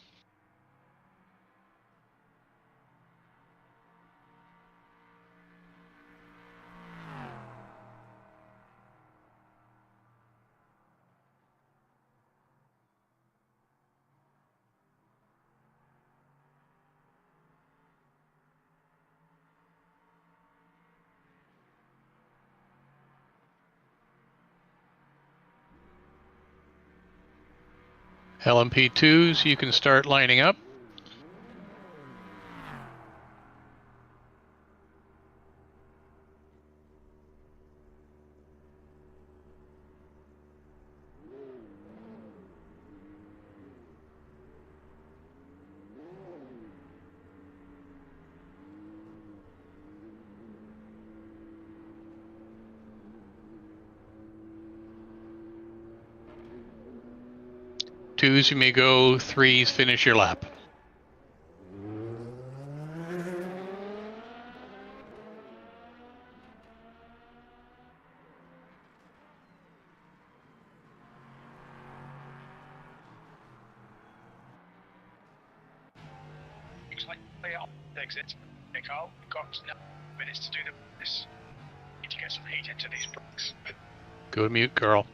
LMP2s, you can start lining up. Twos, you may go. Threes, finish your lap. Exit. Carl, we've got 9 minutes to do this. Need to get some heat into these brakes. Go mute, girl.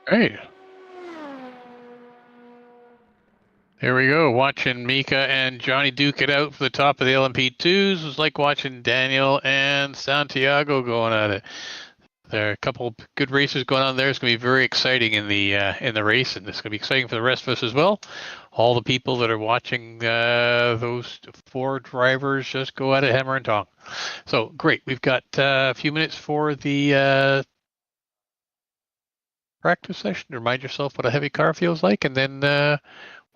Hey. There we go. Watching Mika and Johnny duke it out for the top of the LMP2s was like watching Daniel and Santiago going at it. There are a couple good races going on there. It's going to be very exciting in the race, and it's going to be exciting for the rest of us as well. All the people that are watching those 4 drivers just go at it hammer and tong. So great. We've got a few minutes for the practice session. Remind yourself what a heavy car feels like, and then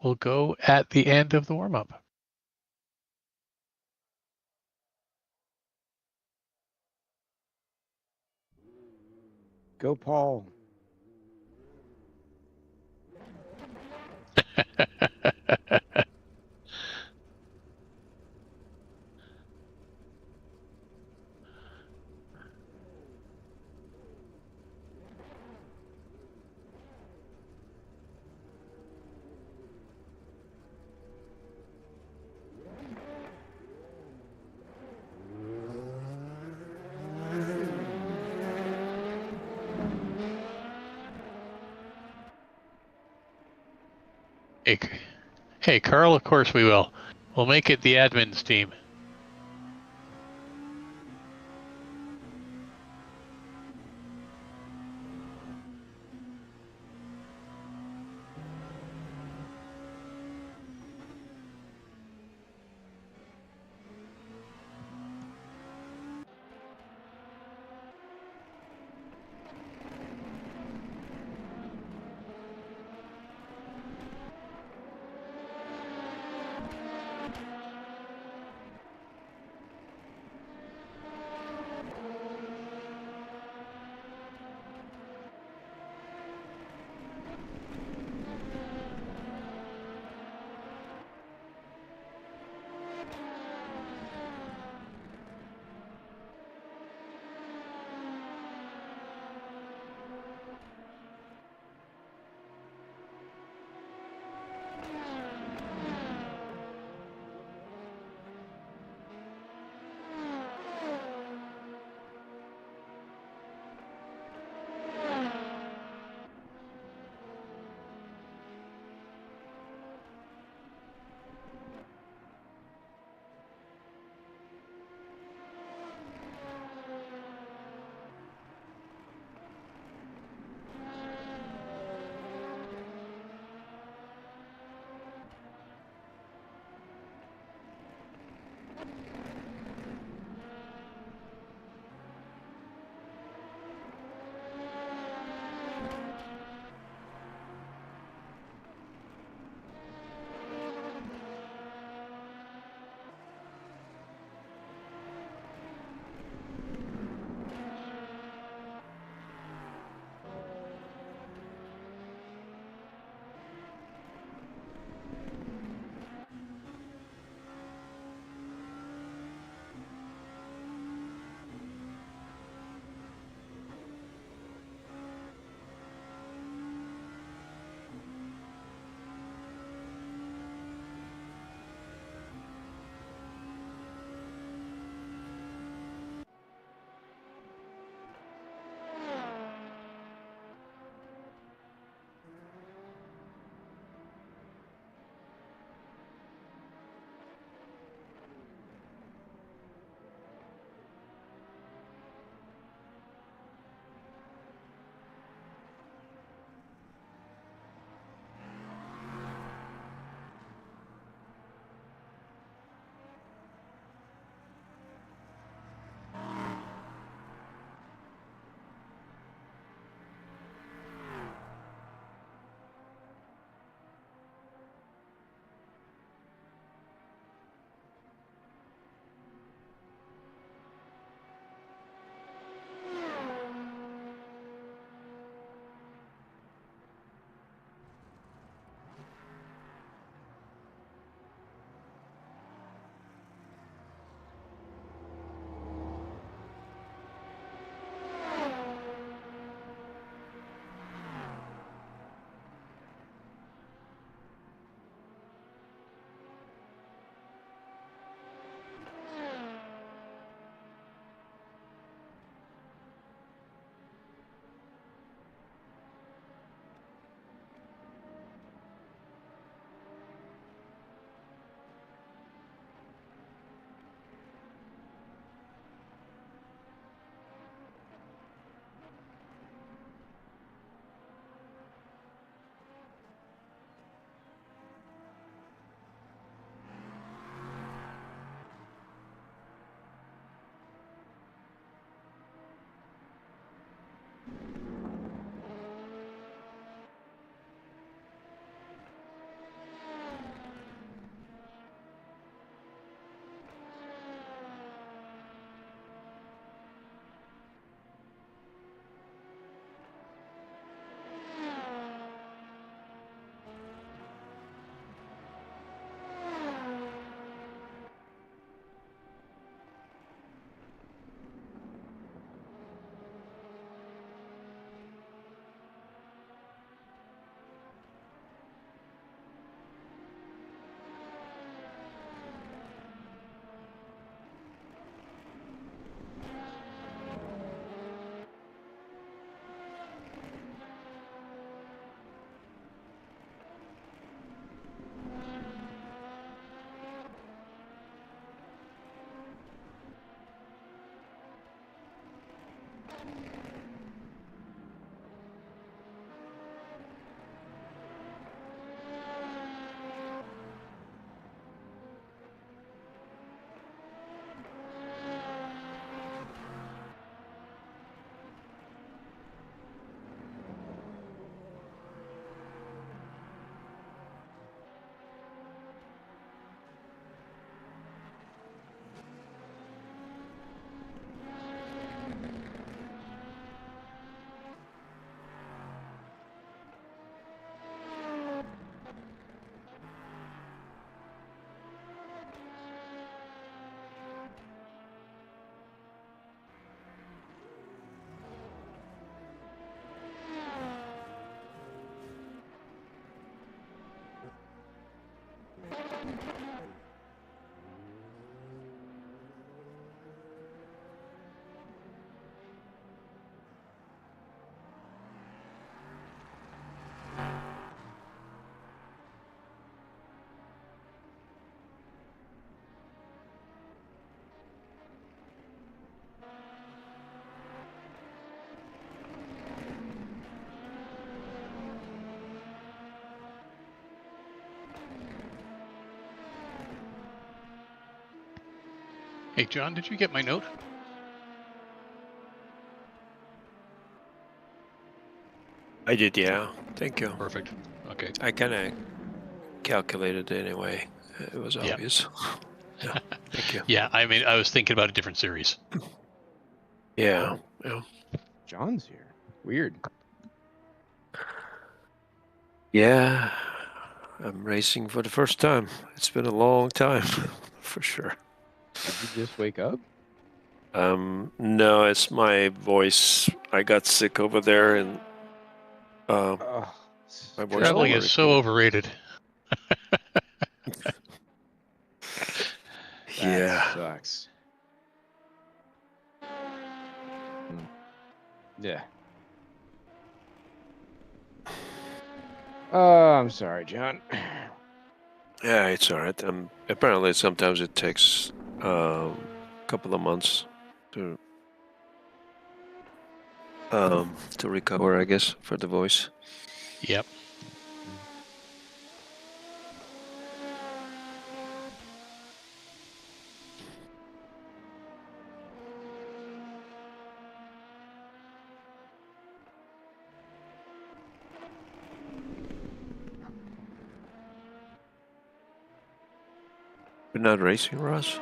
we'll go at the end of the warm-up. Go, Paul. Hey, Carl, of course we will. We'll make it the admins team. Hey, John, did you get my note? I did, yeah. Thank you. Perfect. Okay. I kind of calculated it anyway. It was Yeah. obvious. Yeah. Thank you. Yeah, I mean, I was thinking about a different series. Yeah. Yeah. John's here. Weird. Yeah. I'm racing for the first time. It's been a long time, for sure. Did you just wake up? No, it's my voice. I got sick over there, and my voice Traveling was is so overrated. Yeah. Sucks. Yeah. I'm sorry, John. Yeah, it's all right. Apparently, sometimes it takes a couple of months to recover, I guess, for the voice. Yep. You're not racing, Ross?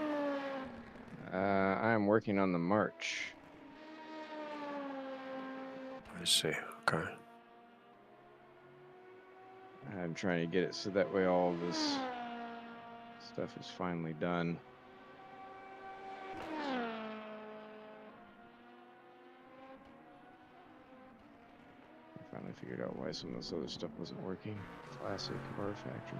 I'm working on the March. I see. Okay. I'm trying to get it so that way all this stuff is finally done. I finally figured out why some of this other stuff wasn't working. Classic car factory.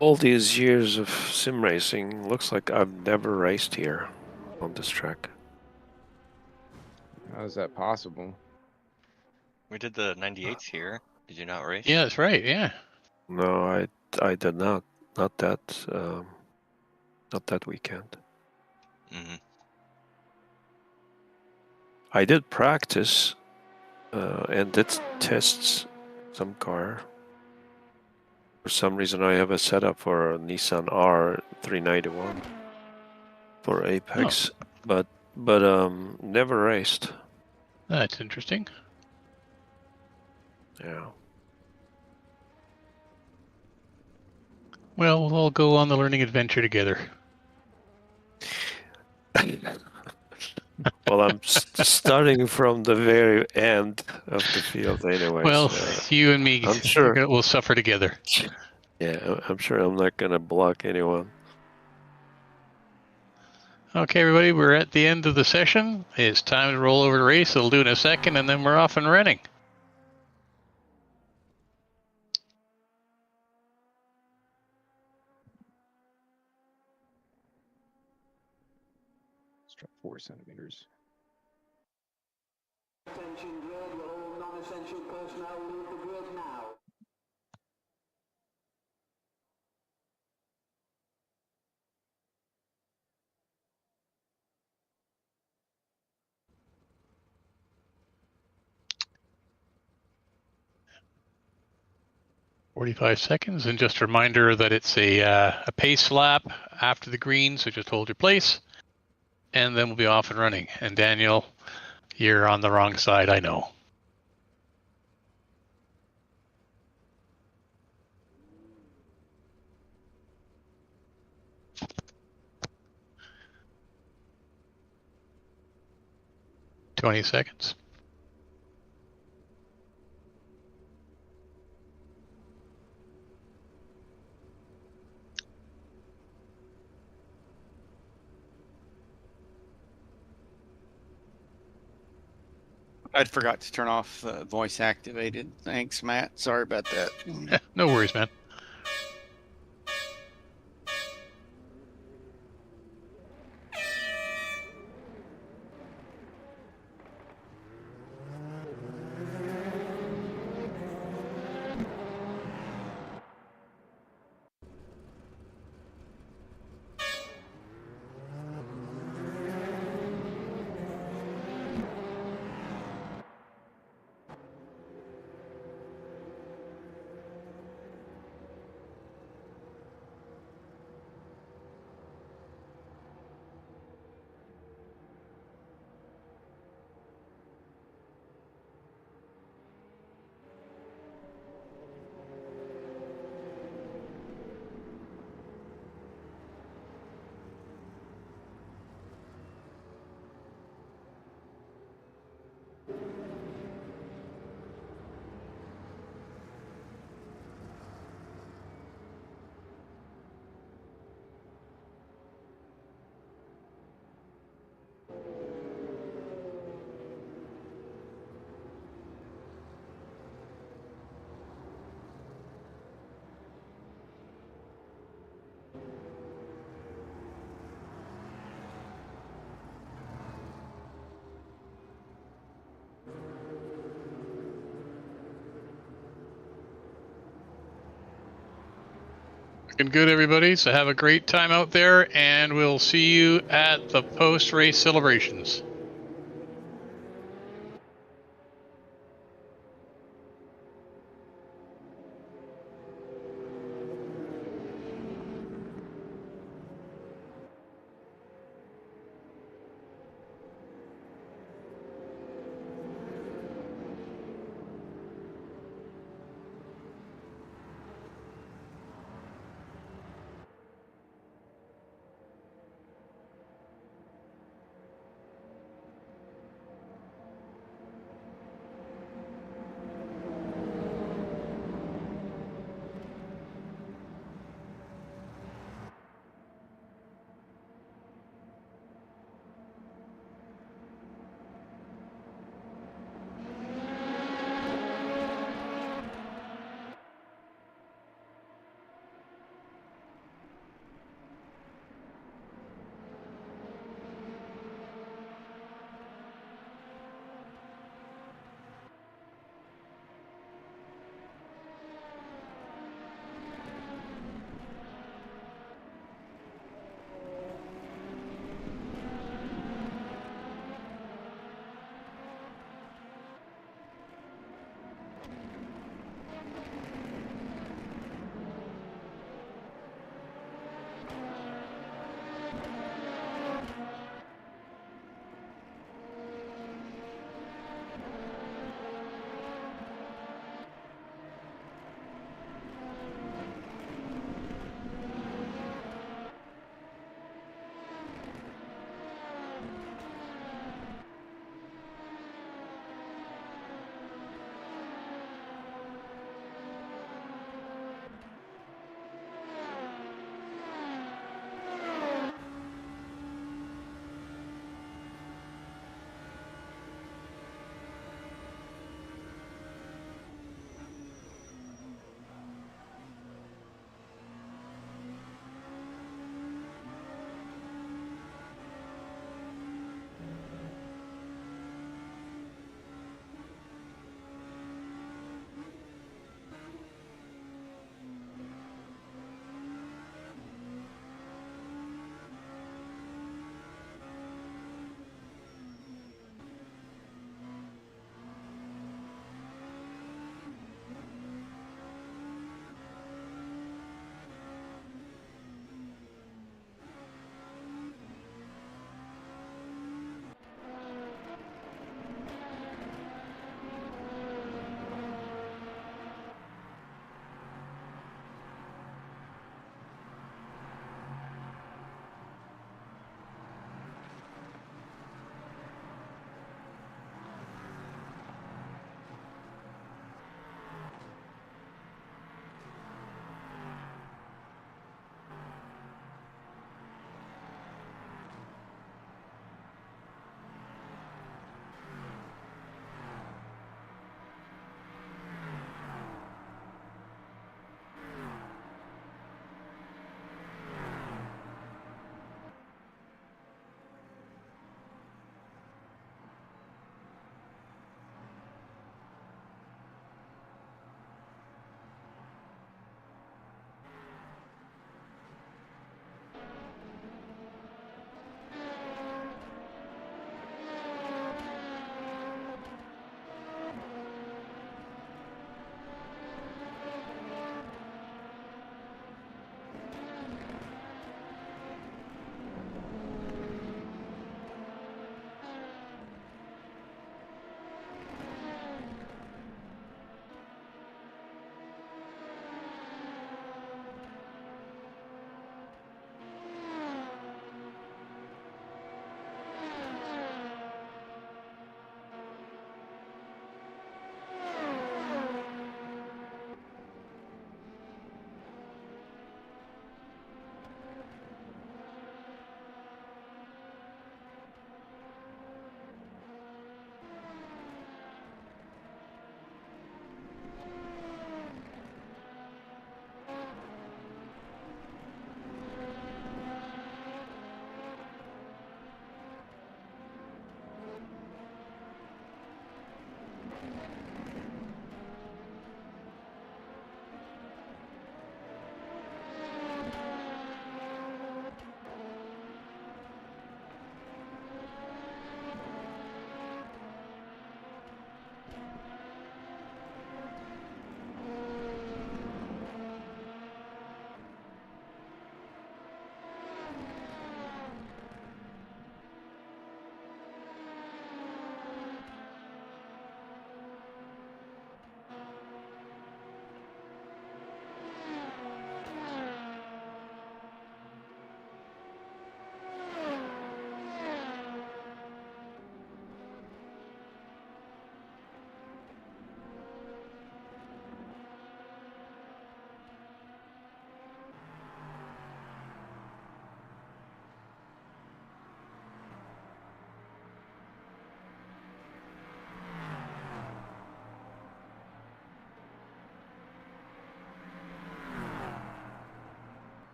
All these years of sim racing, looks like I've never raced here on this track. How is that possible? We did the 98s here. Did you not race? Yeah, that's right. Yeah. No, I did not. Not that weekend. Mm-hmm. I did practice and did tests some car. For some reason, I have a setup for a Nissan R391 for Apex, but never raced. That's interesting. Yeah. Well, we'll all go on the learning adventure together. Well, I'm starting from the very end of the field anyway. Well, so you and me, I'm sure we'll suffer together. Yeah, I'm sure I'm not going to block anyone. Okay, everybody, we're at the end of the session. It's time to roll over the race. It'll do in a second, and then we're off and running. Let's try 4 centimeters. Attention grid, will all non-essential personnel leave the grid now? $45, and just a reminder that it's a pace lap after the green, so just hold your place, and then we'll be off and running. And Daniel, you're on the wrong side, I know. $20. I'd forgot to turn off voice activated. Thanks, Matt. Sorry about that. No worries, man. Looking good, everybody. So have a great time out there, and we'll see you at the post-race celebrations.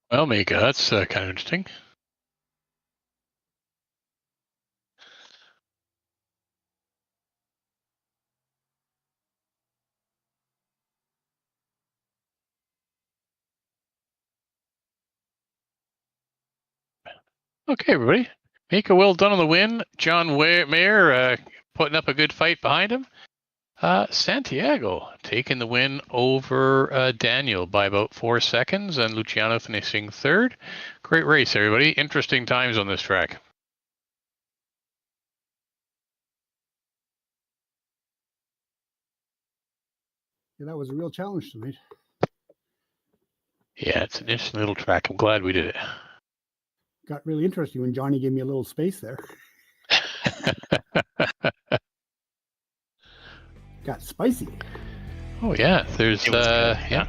Well, Mika, that's kind of interesting. Okay, everybody. Mika, well done on the win. John Mayer putting up a good fight behind him. Santiago taking the win over Daniel by about 4 seconds, and Luciano finishing third. Great race, everybody. Interesting times on this track. Yeah, that was a real challenge tonight. Yeah, it's an interesting little track. I'm glad we did it. Got really interesting when Johnny gave me a little space there. Got spicy. Oh yeah, there's It was good. yeah.